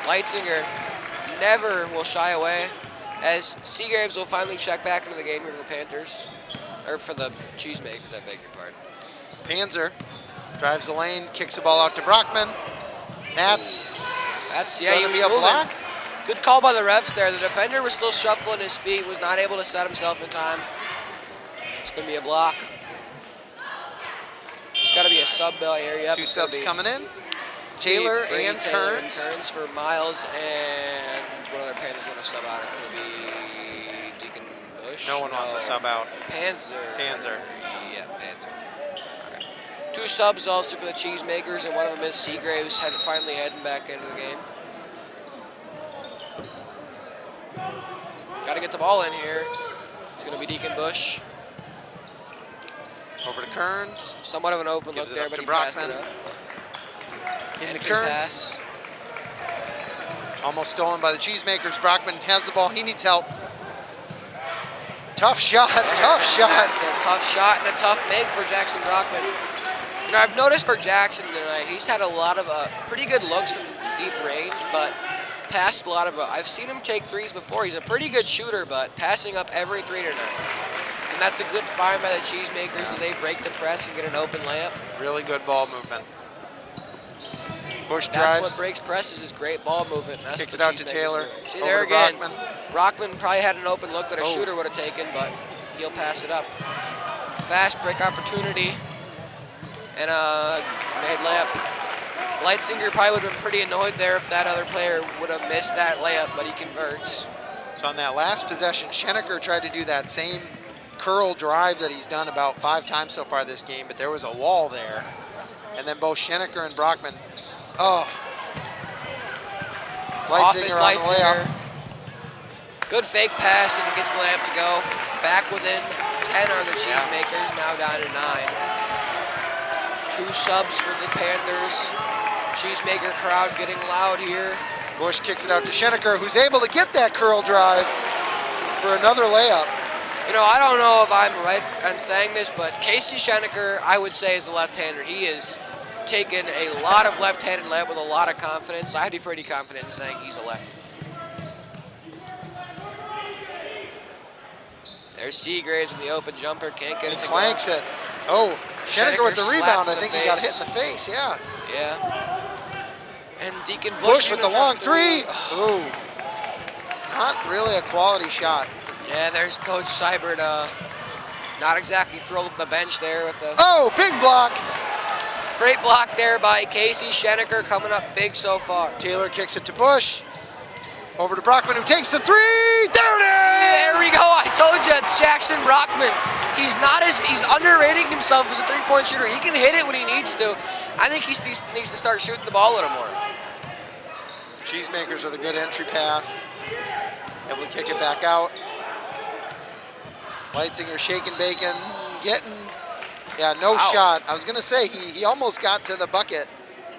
Leitzinger never will shy away as Seagraves will finally check back into the game here for the Panthers, or for the Cheesemakers, I beg your pardon. Panzer drives the lane, kicks the ball out to Brockman. That's yeah, he gonna was be a moving. block. Good call by the refs there. The defender was still shuffling his feet, was not able to set himself in time. It's going to be a block. It's got to be a sub bell here. Yep, 2 subs coming in. Taylor and Kearns. Kearns for Miles, and what other Panthers going to sub out? It's going to be Deacon Bush. No one wants to sub out. Panzer. Yeah, Panzer. All right. 2 subs also for the Cheesemakers, and one of them is Seagraves finally heading back into the game. Got to get the ball in here. It's going to be Deacon Bush. Over to Kearns. Somewhat of an open look there, but he passed it up. Into Entry Kearns. pass. Almost stolen by the Cheesemakers. Brockman has the ball. He needs help. Tough shot. Tough shot. It's a tough shot and a tough make for Jackson Brockman. You know, I've noticed for Jackson tonight, he's had a lot of pretty good looks from deep range, but passed a lot of. I've seen him take threes before. He's a pretty good shooter, but passing up every three tonight. And that's a good find by the Cheesemakers as they break the press and get an open layup. Really good ball movement. Bush That's drives. what breaks presses is great ball movement. That's Kicks what it out to Cheesemakers Taylor. do. See Over there to again. Brockman. Brockman probably had an open look that a Oh. shooter would have taken, but he'll pass it up. Fast break opportunity. and made layup. Leitzinger probably would have been pretty annoyed there if that other player would have missed that layup, but he converts. So on that last possession, Schenecker tried to do that same curl drive that he's done about 5 times so far this game, but there was a wall there. And then both Schenecker and Brockman, Leitzinger on the layup. Good fake pass and gets the layup to go. Back within 10 are the Cheesemakers, now down to 9. 2 subs for the Panthers. Cheesemaker crowd getting loud here. Bush kicks it out to Schenecker, who's able to get that curl drive for another layup. You know, I don't know if I'm right in saying this, but Casey Schenecker, I would say, is a left-hander. He is taken a lot of left-handed layup with a lot of confidence. I'd be pretty confident in saying he's a lefty. There's Seagraves in the open jumper, can't get it to go. Clanks it. Oh, Schenecker with the rebound. I think he got hit in the face, Yeah. And Deacon Bush with the long 3. Ooh, not really a quality shot. Yeah, there's Coach Seibert, not exactly thrilled the bench there with a... Oh, big block. Great block there by Casey Schenecker, coming up big so far. Taylor kicks it to Bush. Over to Brockman, who takes the 3. There it is! There we go. I told you, it's Jackson Brockman. He's underrating himself as a three-point shooter. He can hit it when he needs to. I think he needs to start shooting the ball a little more. Cheesemakers with a good entry pass. Able to kick it back out. Leitzinger shaking bacon, getting, no shot. I was going to say, he almost got to the bucket,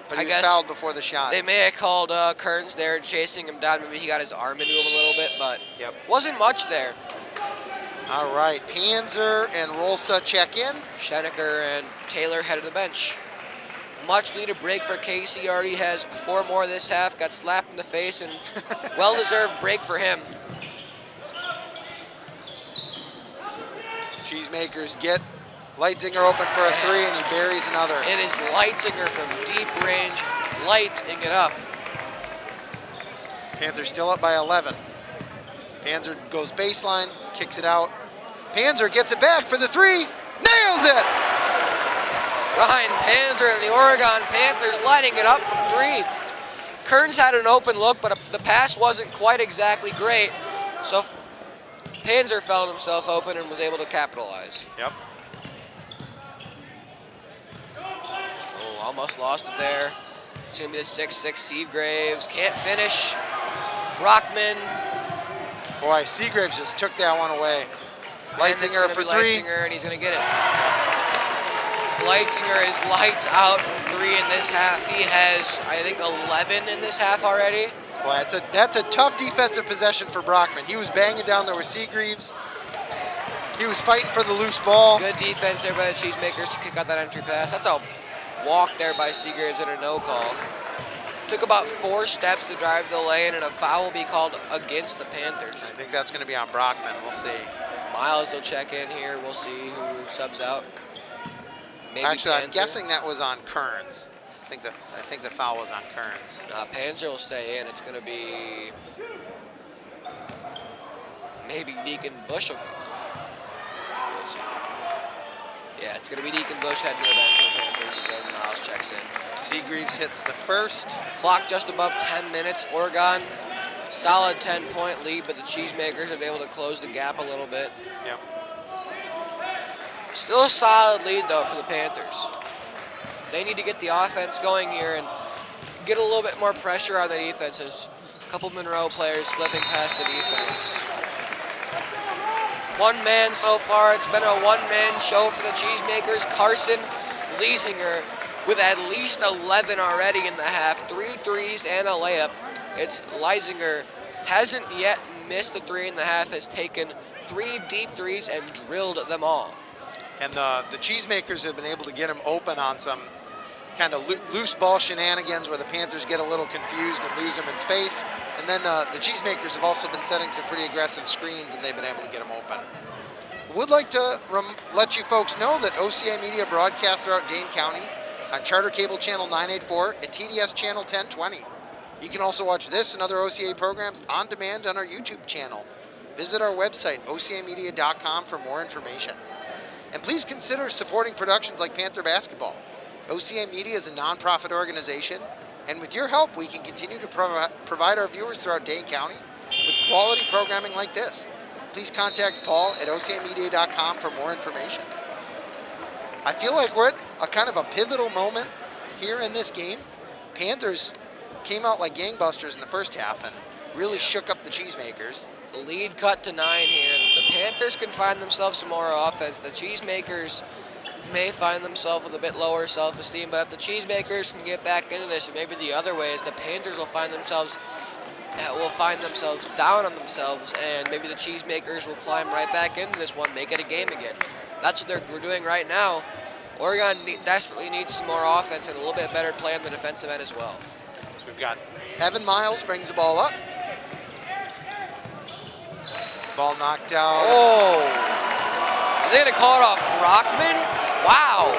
but he was fouled before the shot. They may have called Kearns there, chasing him down. Maybe he got his arm into him a little bit, but wasn't much there. All right, Panzer and Rolsa check in. Schenecker and Taylor head of the bench. Much needed break for Casey. Already has 4 more this half. Got slapped in the face, and well-deserved break for him. Cheesemakers get Leitzinger open for a 3, and he buries another. It is Leitzinger from deep range, lighting it up. Panthers still up by 11. Panzer goes baseline, kicks it out. Panzer gets it back for the 3, nails it! Ryan Panzer and the Oregon Panthers lighting it up from 3. Kearns had an open look, but the pass wasn't quite exactly great. So Panzer found himself open and was able to capitalize. Yep. Oh, almost lost it there. It's going to be the 6'6" Seagraves. Can't finish. Brockman. Boy, Seagraves just took that one away. Leitzinger for 3. Leitzinger, and he's going to get it. Leitzinger is lights out from 3 in this half. He has, I think, 11 in this half already. Boy, that's a tough defensive possession for Brockman. He was banging down there with Seagraves. He was fighting for the loose ball. Good defense there by the Cheesemakers to kick out that entry pass. That's a walk there by Seagraves and a no call. Took about 4 steps to drive the lane, and a foul will be called against the Panthers. I think that's going to be on Brockman. We'll see. Miles will check in here. We'll see who subs out. Maybe actually, Panzer. I'm guessing that was on Kearns. I think the foul was on Kearns. Panzer will stay in. It's going to be maybe Deacon Bush will come on. We'll see. Yeah, it's going to be Deacon Bush heading to the bench for the Panthers as then Miles checks in. Seagraves hits the first. Clock just above 10 minutes. Oregon, solid 10-point lead, but the Cheesemakers are able to close the gap a little bit. Yep. Still a solid lead, though, for the Panthers. They need to get the offense going here and get a little bit more pressure on the defense. As a couple Monroe players slipping past the defense. One man so far. It's been a one-man show for the Cheesemakers. Carson Leisinger with at least 11 already in the half. 3 threes and a layup. It's Leisinger. Hasn't yet missed a 3 in the half. Has taken 3 deep threes and drilled them all. And the Cheesemakers have been able to get him open on some kind of loose ball shenanigans where the Panthers get a little confused and lose him in space. And then the Cheesemakers have also been setting some pretty aggressive screens, and they've been able to get him open. Would like to let you folks know that OCA Media broadcasts throughout Dane County on Charter Cable Channel 984 and TDS Channel 1020. You can also watch this and other OCA programs on demand on our YouTube channel. Visit our website, ocamedia.com, for more information. And please consider supporting productions like Panther Basketball. OCA Media is a nonprofit organization, and with your help, we can continue to provide our viewers throughout Dane County with quality programming like this. Please contact Paul at ocamedia.com for more information. I feel like we're at a kind of a pivotal moment here in this game. Panthers came out like gangbusters in the first half and really shook up the Cheesemakers. The lead cut to 9 here. The Panthers can find themselves some more offense. The Cheesemakers may find themselves with a bit lower self-esteem, but if the Cheesemakers can get back into this, maybe the other way is the Panthers will find themselves down on themselves, and maybe the Cheesemakers will climb right back into this one, make it a game again. That's what we're doing right now. Oregon desperately needs some more offense and a little bit better play on the defensive end as well. So we've got Evan Miles brings the ball up. Ball knocked out. Oh! Are they going to call it off Brockman? Wow!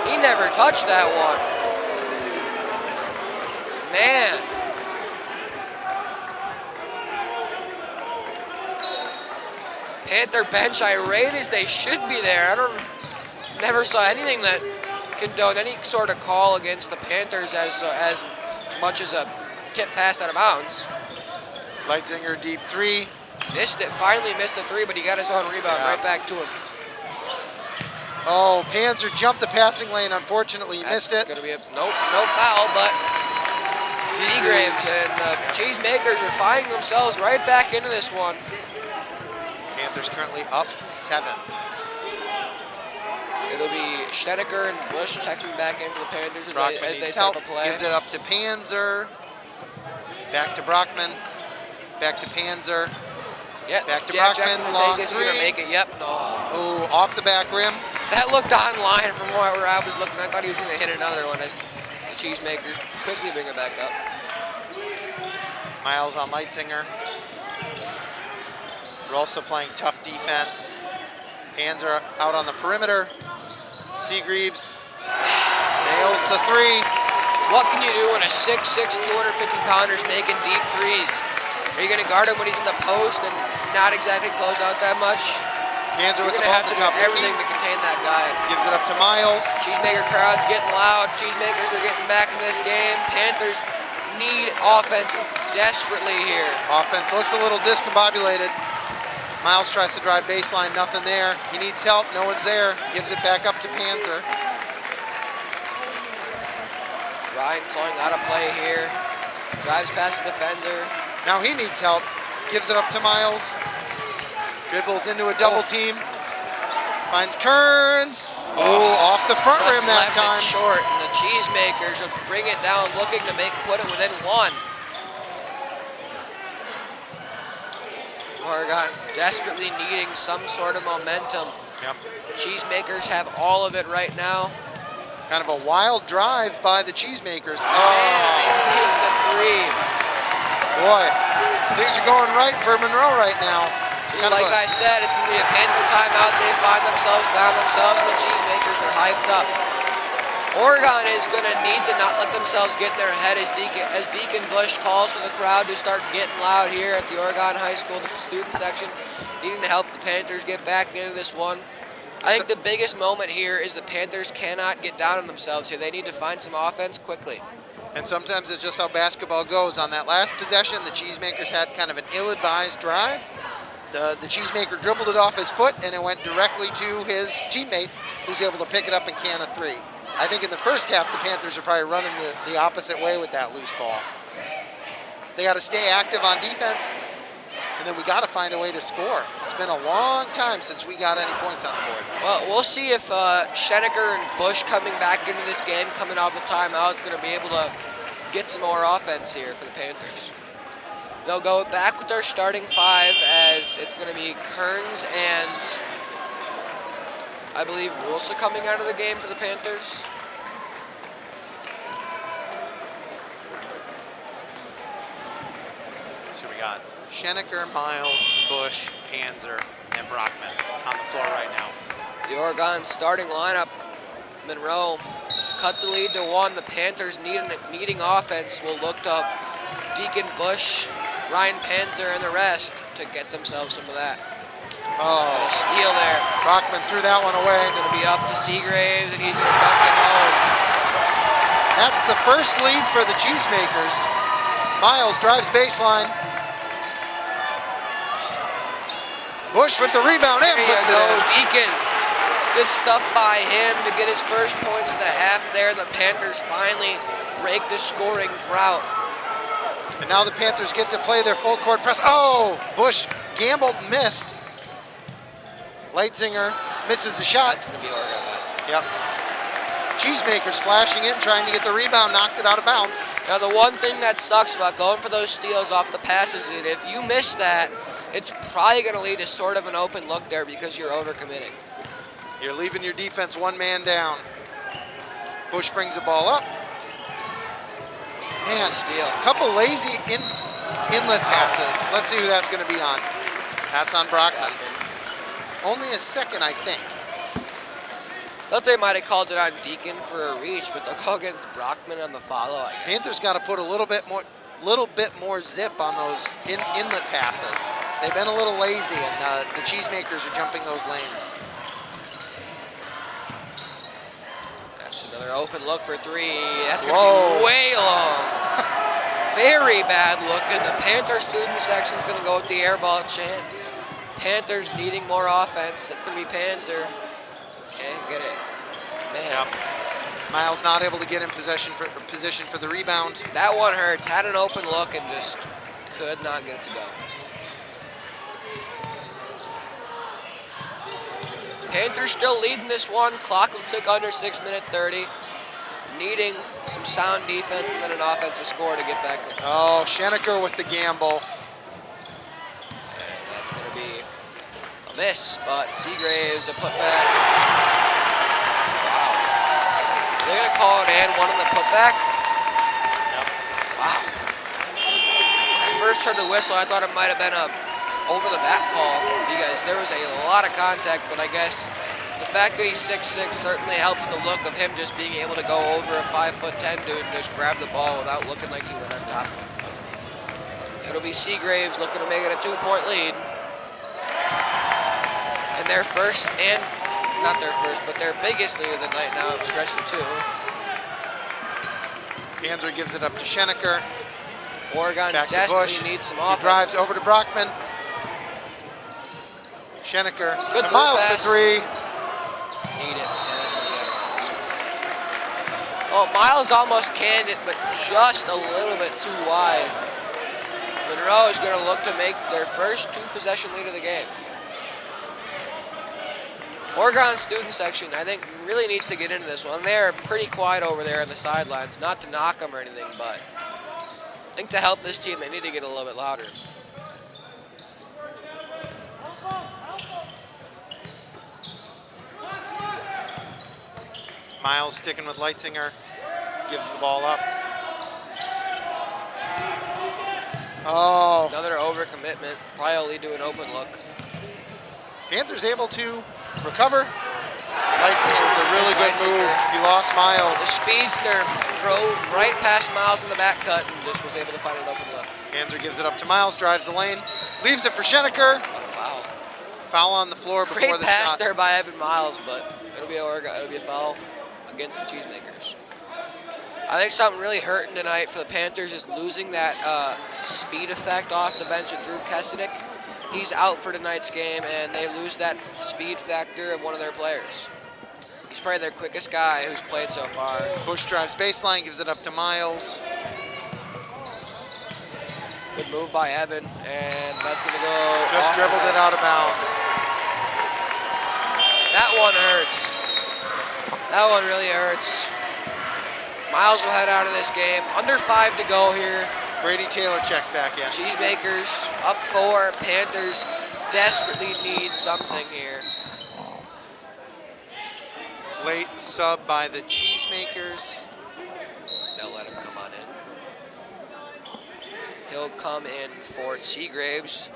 He never touched that one. Man. Panther bench irate as they should be there. Never saw anything that condoned any sort of call against the Panthers as much as a tip pass out of bounds. Leitzinger deep three. Missed it, finally missed a three, but he got his own rebound right back to him. Oh, Panzer jumped the passing lane. Unfortunately, he missed it. That's going to be no foul, but Seagraves and the Cheesemakers are finding themselves right back into this one. Panthers currently up 7. It'll be Schenecker and Bush checking back in for the Panthers as they set up a play. Gives it up to Panzer. Back to Brockman. Back to Panzer. Yep. Back to Jack Brockman. Jackson Long is three. going to make it. Yep. No. Oh, off the back rim. That looked online from where I was looking. I thought he was going to hit another one as the Cheesemakers quickly bring it back up. Miles on Leitzinger. We're also playing tough defense. Panzer out on the perimeter. Seagreaves nails the three. What can you do when a 6'6", 250-pounder is making deep threes? Are you going to guard him when he's in the post and not exactly close out that much? Panzer with You're the going to ball have at to the do top. everything to contain that guy. Gives it up to Miles. Cheesemaker crowd's getting loud. Cheesemakers are getting back in this game. Panthers need offense desperately here. Offense looks a little discombobulated. Miles tries to drive baseline, nothing there. He needs help, no one's there. Gives it back up to Panzer. Ryan clawing out of play here. Drives past the defender. Now he needs help. Gives it up to Miles. Dribbles into a double team. Finds Kearns. Oh, off the front rim that Just left time. it short, and the Cheesemakers will bring it down, looking to put it within one. Oregon desperately needing some sort of momentum. Yep. Cheesemakers have all of it right now. Kind of a wild drive by the Cheesemakers. And they hit the three. Boy, things are going right for Monroe right now. Just like I said, it's going to be a Panther timeout. They find themselves down themselves, and the Cheesemakers are hyped up. Oregon is going to need to not let themselves get in their head as Deacon Bush calls for the crowd to start getting loud here at the Oregon High School, the student section, needing to help the Panthers get back into this one. I think the biggest moment here is the Panthers cannot get down on themselves here. They need to find some offense quickly. And sometimes it's just how basketball goes. On that last possession, the Cheesemakers had kind of an ill-advised drive. The Cheesemaker dribbled it off his foot, and it went directly to his teammate, who's able to pick it up and can a three. I think in the first half, the Panthers are probably running the opposite way with that loose ball. They got to stay active on defense, and then we got to find a way to score. It's been a long time since we got any points on the board. Well, we'll see if Schenecker and Bush coming back into this game, coming off the timeout, is going to be able to get some more offense here for the Panthers. They'll go back with their starting five as it's going to be Kearns and I believe Rulsa coming out of the game for the Panthers. So we got Schenecker, Miles, Bush, Panzer, and Brockman on the floor right now. The Oregon starting lineup, Monroe cut the lead to 1. The Panthers needing offense will look up Deacon Bush, Ryan Panzer, and the rest to get themselves some of that. Oh, And a steal there. Brockman threw that one away. It's going to be up to Seagraves, and he's going to dunk it home. That's the first lead for the Cheesemakers. Miles drives baseline. Bush with the rebound and There you puts it go, in. Deacon. Good stuff by him to get his first points of the half there. The Panthers finally break the scoring drought. And now the Panthers get to play their full court press. Oh, Bush gambled, missed. Leitzinger misses the shot. That's going to be Oregon basketball. Yep. Cheesemakers flashing in, trying to get the rebound, knocked it out of bounds. Now the one thing that sucks about going for those steals off the passes is if you miss that, it's probably going to lead to sort of an open look there because you're overcommitting. You're leaving your defense one man down. Bush brings the ball up. Man, Steal. a couple lazy inlet passes. Let's see who that's going to be on. That's on Brockman. Only a second, I think. Thought they might have called it on Deacon for a reach, but they'll go against Brockman on the follow, I guess. Panthers got to put a little bit more zip on those inlet passes. They've been a little lazy, and the Cheesemakers are jumping those lanes. That's another open look for three. That's going to be way long. Very bad looking. The Panther student section is going to go with the air ball chant. Panthers needing more offense. It's going to be Panzer. Okay, get it. Man. Yep. Miles not able to get in position for the rebound. That one hurts. Had an open look and just could not get it to go. Panthers still leading this one. Clock will tick under 6 minutes 30. Needing some sound defense and then an offensive score to get back in. Oh, Schenecker with the gamble. And that's going to be a miss, but Seagraves a putback. Wow. They're going to call it and one on the putback. Yep. Wow. When I first heard the whistle, I thought it might have been a over-the-back call because there was a lot of contact, but I guess the fact that he's 6'6" certainly helps the look of him just being able to go over a 5'10" dude and just grab the ball without looking like he went on top of it. It'll be Seagraves looking to make it a 2-point lead. And their first, and not their first, but their biggest lead of the night now, stretched to 2. Panzer gives it up to Schenecker. Oregon Back to desperately Bush. needs some He offense. drives over to Brockman. Schenecker Good to Miles for pass. 3. Need it, and that's going to be out of bounds. Oh, Miles almost canned it, but just a little bit too wide. Monroe is going to look to make their first 2-possession lead of the game. Oregon student section, I think, really needs to get into this one. They're pretty quiet over there on the sidelines. Not to knock them or anything, but I think to help this team, they need to get a little bit louder. Miles sticking with Leitzinger. Gives the ball up. Oh. Another overcommitment, probably will lead to an open look. Panthers able to recover. Leitzinger with a really good Leitzinger. move. He lost The Miles. speedster drove right past Miles in the back cut and just was able to find an open look. Panzer gives it up to Miles, drives the lane, leaves it for Schenecker. What a foul. Foul on the floor before Great the pass shot. there by Evan Miles, but it'll be a foul against the Cheesemakers. I think something really hurting tonight for the Panthers is losing that speed effect off the bench of Drew Kesenick. He's out for tonight's game, and they lose that speed factor of one of their players. He's probably their quickest guy who's played so far. Bush drives baseline, gives it up to Miles. Good move by Evan, and that's going to go Just off dribbled it out of bounds. That one hurts. That one really hurts. Miles will head out of this game. Under 5 to go here. Brady Taylor checks back in. Cheesemakers up 4. Panthers desperately need something here. Late sub by the Cheesemakers. They'll let him come on in. He'll come in for Seagraves.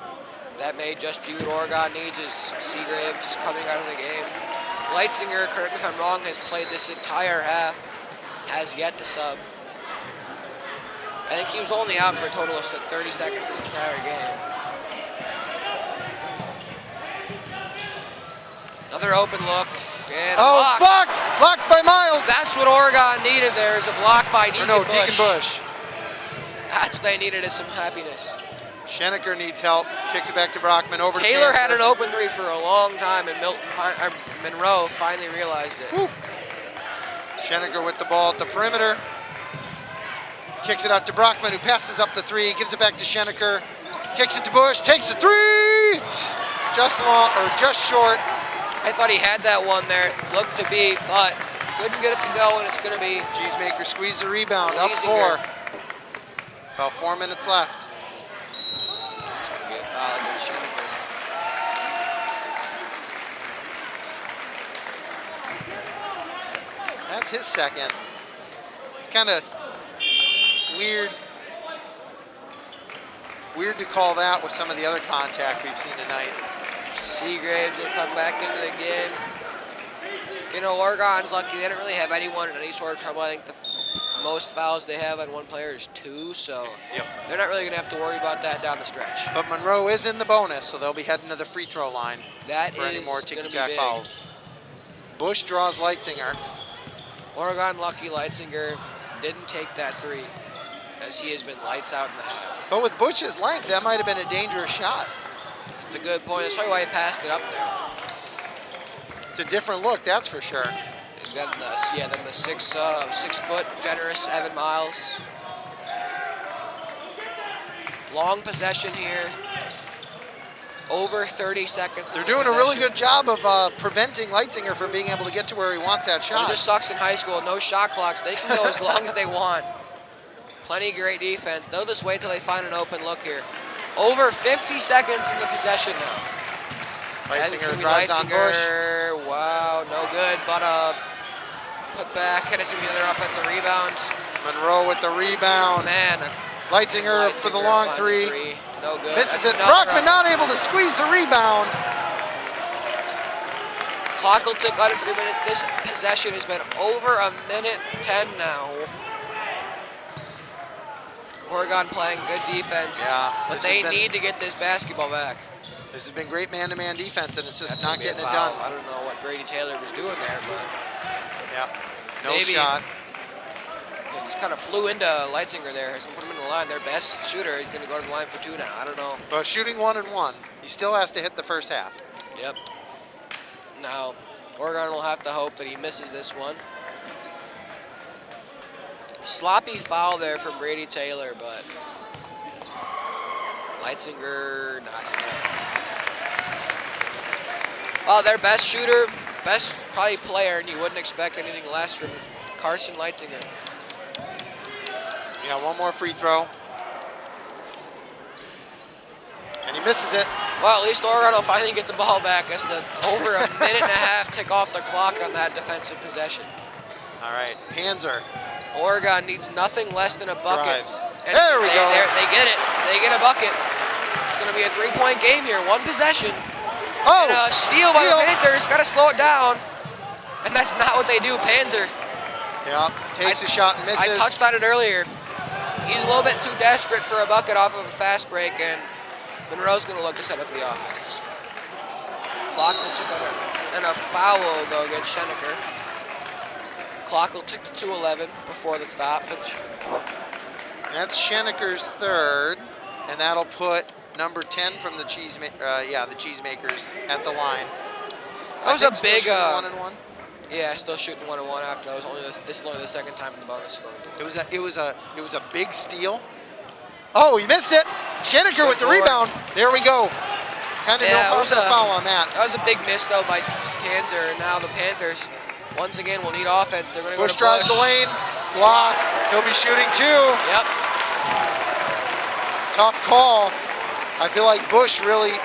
That may just be what Oregon needs is Seagraves coming out of the game. Leitzinger, correct me if I'm wrong, has played this entire half. Has yet to sub. I think he was only out for a total of 30 seconds this entire game. Another open look. And Oh, blocked. blocked by Miles. That's what Oregon needed there, is a block by Deacon Bush. Deacon Bush. That's what they needed, is some happiness. Schenecker needs help. Kicks it back to Brockman. Over Taylor to had an open three for a long time, and Monroe finally realized it. Woo. Schenecker with the ball at the perimeter. Kicks it out to Brockman, who passes up the three. Gives it back to Schenecker. Kicks it to Bush. Takes a three. Just long, or just short. I thought he had that one there. Looked to be, but couldn't get it to go, and it's going to be. Cheesemaker squeezed the rebound. Up Leisinger. 4. About 4 minutes left. It's going to be a foul against Schenecker. That's his second. It's kind of weird to call that with some of the other contact we've seen tonight. Seagraves will come back into the game. You know, Oregon's lucky. They didn't really have anyone in any sort of trouble. I think the most fouls they have on one player is 2, so they're not really going to have to worry about that down the stretch. But Monroe is in the bonus, so they'll be heading to the free throw line That for any more is going to be ticky-tack big. fouls. Bush draws Leitzinger. Oregon lucky Leitzinger didn't take that 3, as he has been lights out in the half. But with Bush's length, that might have been a dangerous shot. It's a good point. That's probably why he passed it up there. It's a different look, that's for sure. And then the 6-foot generous Evan Miles. Long possession here. Over 30 seconds. They're doing a really good job of preventing Leitzinger from being able to get to where he wants that shot. It just sucks in high school. No shot clocks. They can go as long as they want. Plenty of great defense. They'll just wait till they find an open look here. Over 50 seconds in the possession now. Leitzinger drives on Bush. Wow, no good, but put back, and it's going to be another offensive rebound. Monroe with the rebound. Man. Leitzinger for the long three. No good. Misses it. Brockman not able to squeeze the rebound. Clock will tick under 3 minutes. This possession has been over a minute 10 now. Oregon playing good defense, but they need to get this basketball back. This has been great man-to-man defense, and it's just not getting it foul. done. I don't know what Brady Taylor was doing there, but no maybe shot. He just kind of flew into Leitzinger there. He's going to put him in the line. Their best shooter is going to go to the line for 2 now. I don't know. But shooting 1 and 1, he still has to hit the first half. Yep. Now, Oregon will have to hope that he misses this one. Sloppy foul there from Brady Taylor, but Leitzinger knocks it down. Oh, their best shooter, best probably player, and you wouldn't expect anything less from Carson Leitzinger. Yeah, one more free throw. And he misses it. Well, at least Oregon will finally get the ball back. That's the over a minute and a half tick off the clock on that defensive possession. All right, Panzer. Oregon needs nothing less than a bucket. Drives. And There we go. They get it. They get a bucket. It's going to be a 3-point game here. 1 possession. Oh, and a steal by the Panthers. Got to slow it down. And that's not what they do. Panzer. Yeah, takes a shot and misses. I touched on it earlier. He's a little bit too desperate for a bucket off of a fast break, and Monroe's going to look to set up the offense. Clock will tick on it. And a foul will go against Schenecker. Clock will tick to 2:11 before the stoppage. That's Schenecker's third, and that'll put number 10 from the Cheesemakers at the line. That was a big 1 and 1. Yeah, still shooting 1 and 1 after that. Was only this is only the second time in the bonus going to It was a big steal. Oh, he missed it. Schenecker with the rebound. There we go. Kind of no foul on that. That was a big miss though by Panzer, and now the Panthers once again will need offense. They're going to go to Bush drives the lane. Block. He'll be shooting 2. Yep. Tough call. I feel like Bush really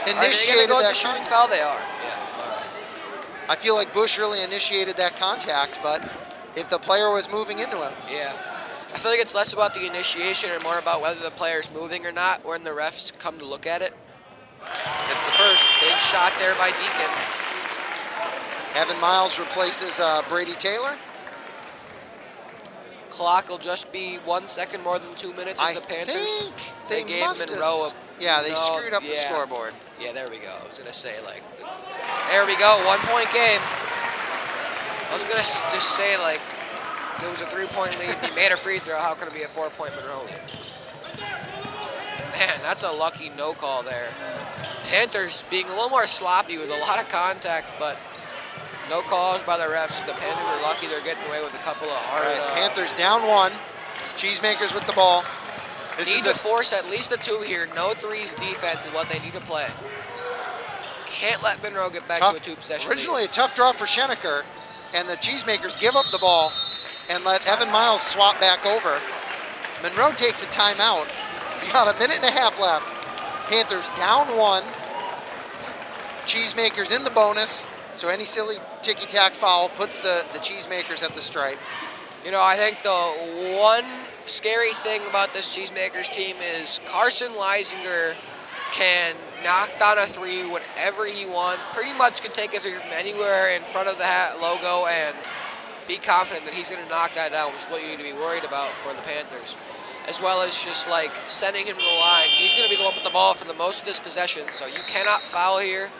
initiated that shooting foul. They are. Yeah. All right. I feel like Bush really initiated that contact, but if the player was moving into him. Yeah. I feel like it's less about the initiation and more about whether the player's moving or not when the refs come to look at it. It's the first. Big shot there by Deacon. Evan Miles replaces Brady Taylor. Clock will just be 1 second more than 2 minutes as the Panthers. They gave must Monroe have. Yeah, they screwed up the scoreboard. Yeah, there we go. I was going to say, like, There we go, 1 point game. I was gonna just say, like, it was a 3-point lead. He made a free throw. How can it be a 4-point Monroe lead? Man, that's a lucky no call there. Panthers being a little more sloppy with a lot of contact, but no calls by the refs. The Panthers are lucky they're getting away with a couple of hard. Panthers down 1. Cheesemakers with the ball. Need to force at least a 2 here. No threes defense is what they need to play. Can't let Monroe get back to a 2-possession Originally lead. a tough draw for Schenecker, and the Cheesemakers give up the ball and let Evan Miles swap back over. Monroe takes a timeout. We got a minute and a half left. Panthers down 1. Cheesemakers in the bonus, so any silly ticky-tack foul puts the Cheesemakers at the stripe. You know, I think the one scary thing about this Cheesemakers team is Carson Leisinger can knock down a 3 whenever he wants. Pretty much can take a 3 from anywhere in front of the hat logo and be confident that he's going to knock that down, which is what you need to be worried about for the Panthers. As well as just like sending him to the line. He's going to be the one with the ball for the most of this possession, so you cannot foul here.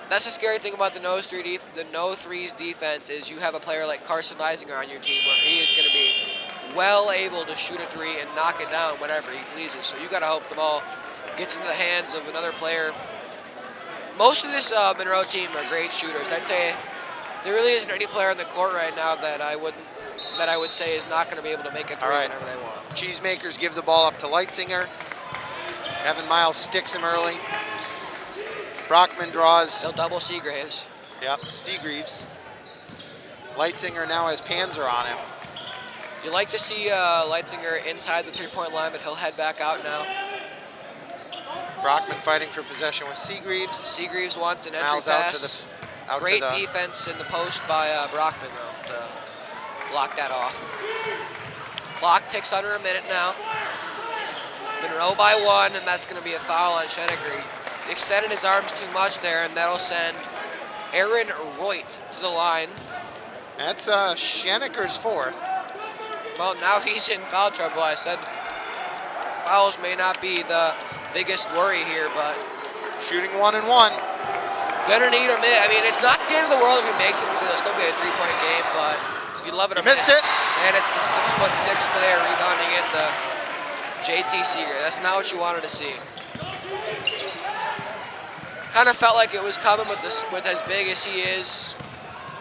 That's the scary thing about the no threes defense is you have a player like Carson Leisinger on your team where he is going to be well able to shoot a 3 and knock it down whenever he pleases. So you got to hope the ball gets into the hands of another player. Most of this Monroe team are great shooters. I'd say there really isn't any player on the court right now that I would say is not going to be able to make a 3 whenever they want. Cheesemakers give the ball up to Leitzinger. Evan Miles sticks him early. Brockman draws. They'll double Seagraves. Yep, Seagreaves. Leitzinger now has Panzer on him. You like to see Leitzinger inside the 3-point line, but he'll head back out now. Brockman fighting for possession with Seagreaves. Seagreaves wants an entry Miles pass. Great to the defense in the post by Brockman, though, to block that off. Clock ticks under a minute now. Monroe by 1, and that's going to be a foul on Schenecker. He extended his arms too much there, and that'll send Aaron Reut to the line. That's Schenecker's 4th. Well, now he's in foul trouble. I said fouls may not be the biggest worry here, but shooting 1 and 1. Gonna need a miss. I mean, it's not the end of the world if he makes it because it'll still be a 3-point game, but you love it. Missed it. And it's the 6'6" player rebounding it, the JT Seager. That's not what you wanted to see. Kind of felt like it was coming with as big as he is.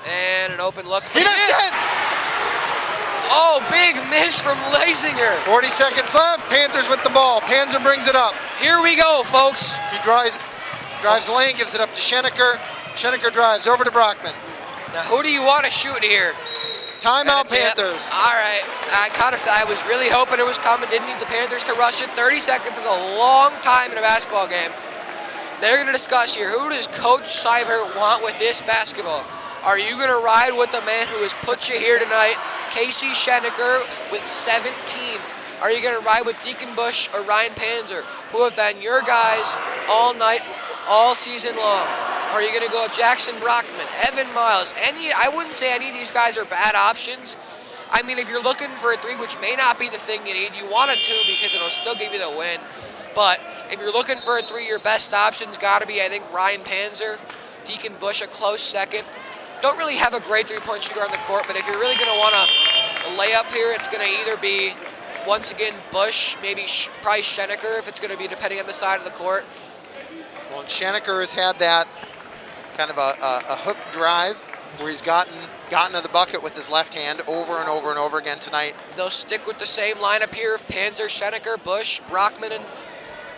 And an open look. He missed it! Oh, big miss from Leisinger. 40 seconds left. Panthers with the ball. Panzer brings it up. Here we go, folks. He drives the lane, gives it up to Schenecker. Schenecker drives over to Brockman. Now, who do you want to shoot here? Timeout, Panthers. All right. I was really hoping it was coming. Didn't need the Panthers to rush it. 30 seconds is a long time in a basketball game. They're going to discuss here, who does Coach Seibert want with this basketball? Are you going to ride with the man who has put you here tonight, Casey Schenecker, with 17? Are you going to ride with Deacon Bush or Ryan Panzer, who have been your guys all night, all season long? Are you going to go Jackson Brockman, Evan Miles? I wouldn't say any of these guys are bad options. I mean, if you're looking for a 3, which may not be the thing you need, you want a 2 because it'll still give you the win. But if you're looking for a 3, your best option's got to be, I think, Ryan Panzer, Deacon Bush, a close second. Don't really have a great 3-point shooter on the court, but if you're really going to want a layup here, it's going to either be, once again, Bush, maybe probably Schenecker, if it's going to be depending on the side of the court. Well, Schenecker has had that kind of a hook drive where he's gotten to the bucket with his left hand over and over and over again tonight. They'll stick with the same lineup here of Panzer, Schenecker, Bush, Brockman, and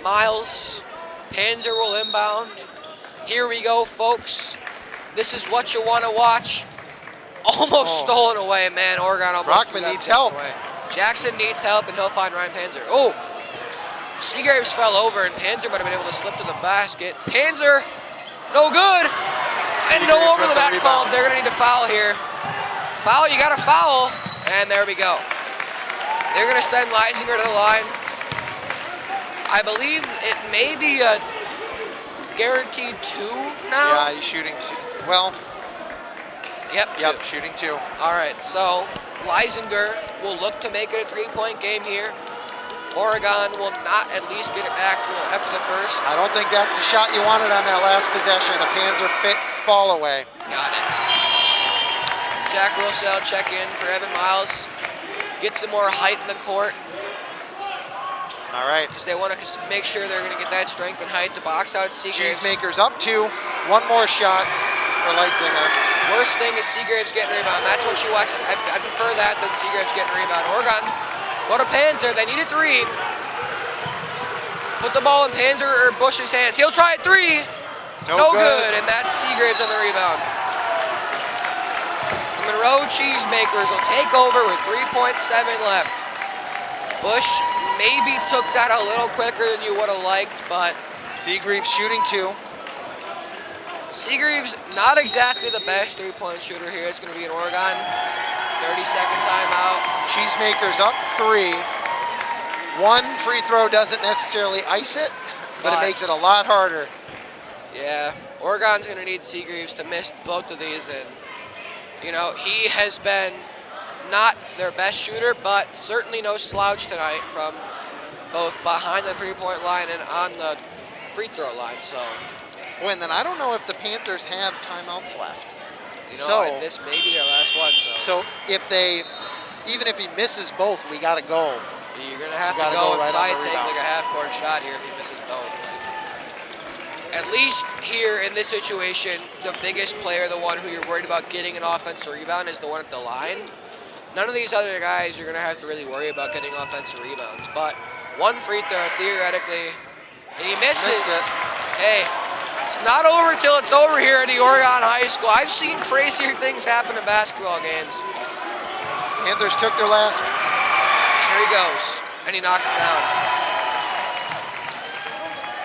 Miles. Panzer will inbound. Here we go, folks. This is what you want to watch. Almost stolen away, man. Oregon almost. Brockman needs help. Away. Jackson needs help, and he'll find Ryan Panzer. Oh, Seagraves fell over, and Panzer might have been able to slip to the basket. Panzer, no good. And no over the back called. They're going to need to foul here. Foul, you got to foul. And there we go. They're going to send Leisinger to the line. I believe it may be a guaranteed 2 now. Yeah, he's shooting 2. Well, Yep, shooting 2. All right, so Leisinger will look to make it a 3-point game here. Oregon will not at least get it back after the first. I don't think that's the shot you wanted on that last possession. A Panzer fall away. Got it. Jack Rossell check in for Evan Miles. Get some more height in the court. All right. Because they want to make sure they're going to get that strength and height to box out Seagraves. Cheesemakers up 2. One more shot for Leitzinger. Worst thing is Seagraves getting a rebound. That's what she wants. I prefer that than Seagraves getting a rebound. Oregon, go to Panther. They need a 3. Put the ball in Panther or Bush's hands. He'll try a 3. No good. And that's Seagraves on the rebound. The Monroe Cheesemakers will take over with 3.7 left. Bush maybe took that a little quicker than you would have liked, but Seagraves shooting 2. Seagraves not exactly the best three-point shooter here. It's going to be an Oregon 30-second timeout. Cheesemakers up 3. One free throw doesn't necessarily ice it, but it makes it a lot harder. Yeah, Oregon's going to need Seagraves to miss both of these, and you know, he has been not their best shooter, but certainly no slouch tonight from both behind the three-point line and on the free throw line. So, well, and then I don't know if the Panthers have timeouts left. You know, this may be their last one. So even if he misses both, we got to go. You're gonna have to go and probably take like a half-court shot here if he misses both. At least here in this situation, the biggest player, the one who you're worried about getting an offensive rebound, is the one at the line. None of these other guys you're going to have to really worry about getting offensive rebounds. But one free throw, theoretically, and he misses. Hey, it's not over till it's over here at the Oregon High School. I've seen crazier things happen in basketball games. Panthers took their last. Here he goes, and he knocks it down.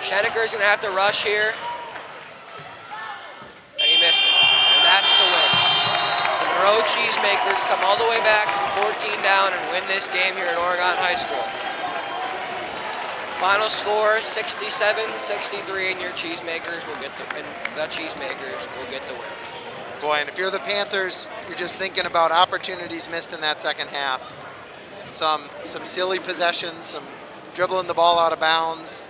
Scheneker's going to have to rush here. And he missed it. And that's the win. The Monroe Cheesemakers come all the way back from 14 down and win this game here at Oregon High School. Final score 67-63, and your Cheesemakers will get the win. Boy, and if you're the Panthers, you're just thinking about opportunities missed in that second half. Some silly possessions, some dribbling the ball out of bounds,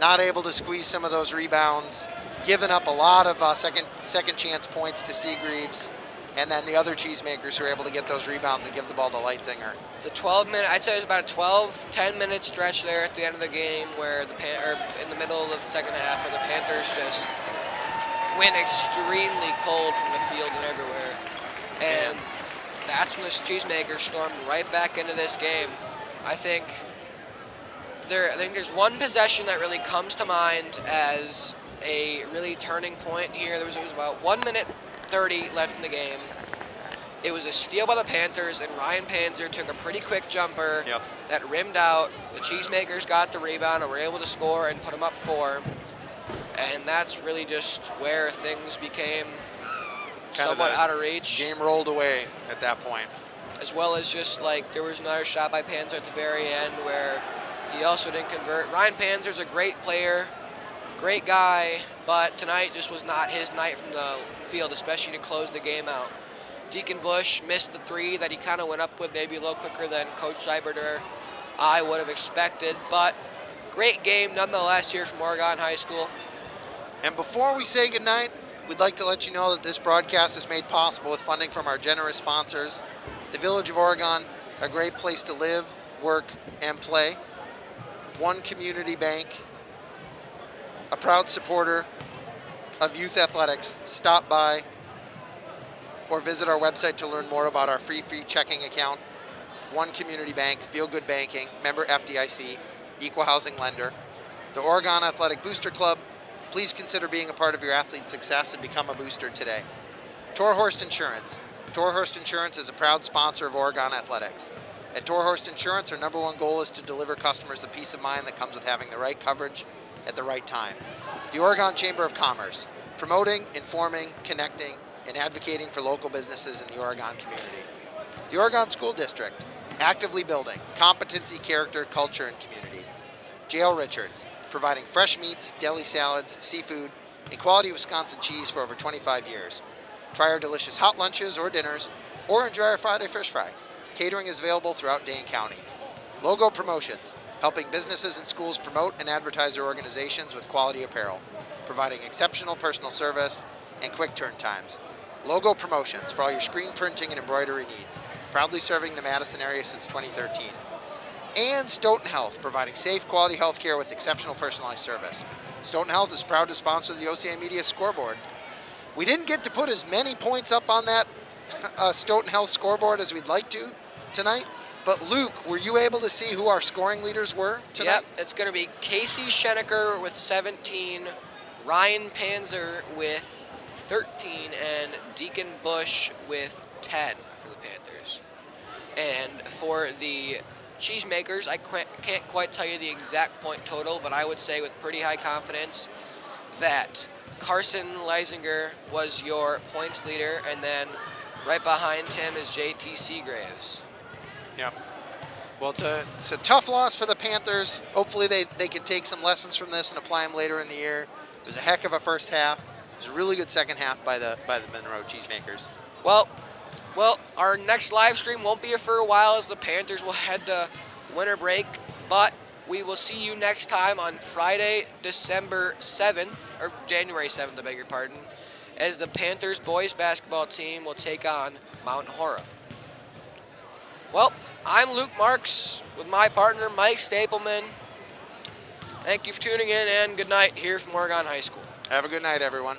not able to squeeze some of those rebounds, giving up a lot of second chance points to Seagraves, and then the other Cheesemakers who are able to get those rebounds and give the ball to Leitzinger. It's a 12-minute, I'd say it was about a 10-minute stretch there at the end of the game where in the middle of the second half where the Panthers just went extremely cold from the field and everywhere. And that's when the Cheesemakers stormed right back into this game. I think there's one possession that really comes to mind as a really turning point here. It was about 1 minute 30 left in the game. It was a steal by the Panthers, and Ryan Panzer took a pretty quick jumper that rimmed out. The Cheesemakers got the rebound and were able to score and put them up 4. And that's really just where things became somewhat out of reach. Game rolled away at that point. As well as just like there was another shot by Panzer at the very end where he also didn't convert. Ryan Panzer's a great player, great guy, but tonight just was not his night from the field, especially to close the game out. Deacon Bush missed the 3 that he kind of went up with maybe a little quicker than Coach Seibert or I would have expected, but great game nonetheless here from Oregon High School. And before we say goodnight, we'd like to let you know that this broadcast is made possible with funding from our generous sponsors. The Village of Oregon, a great place to live, work, and play. One Community Bank, a proud supporter of youth athletics. Stop by or visit our website to learn more about our free checking account. One Community Bank, Feel Good Banking, member FDIC, equal housing lender. The Oregon Athletic Booster Club. Please consider being a part of your athlete's success and become a booster today. Torhorst Insurance. Torhorst Insurance is a proud sponsor of Oregon Athletics. At Torhorst Insurance, our #1 goal is to deliver customers the peace of mind that comes with having the right coverage at the right time. The Oregon Chamber of Commerce, promoting, informing, connecting, and advocating for local businesses in the Oregon community. The Oregon School District, actively building competency, character, culture, and community. J.L. Richards, providing fresh meats, deli salads, seafood, and quality Wisconsin cheese for over 25 years. Try our delicious hot lunches or dinners, or enjoy our Friday fish fry. Catering is available throughout Dane County. Logo Promotions, helping businesses and schools promote and advertise their organizations with quality apparel, providing exceptional personal service and quick turn times. Logo Promotions for all your screen printing and embroidery needs. Proudly serving the Madison area since 2013. And Stoughton Health, providing safe, quality health care with exceptional personalized service. Stoughton Health is proud to sponsor the OCA Media scoreboard. We didn't get to put as many points up on that Stoughton Health scoreboard as we'd like to tonight. But Luke, were you able to see who our scoring leaders were tonight? Yep, it's going to be Casey Schenecker with 17, Ryan Panzer with 13, and Deacon Bush with 10 for the Panthers. And for the Cheesemakers, I can't quite tell you the exact point total, but I would say with pretty high confidence that Carson Leisinger was your points leader, and then right behind him is JT Seagraves. Yep. Well, it's a tough loss for the Panthers. Hopefully they can take some lessons from this and apply them later in the year. It was a heck of a first half. It was a really good second half by the Monroe Cheesemakers. Well, our next live stream won't be for a while as the Panthers will head to winter break, but we will see you next time on Friday, December 7th, or January 7th, I beg your pardon, as the Panthers boys basketball team will take on Mount Horeb. Well, I'm Luke Marks with my partner Mike Stapleman. Thank you for tuning in, and good night here from Oregon High School. Have a good night, everyone.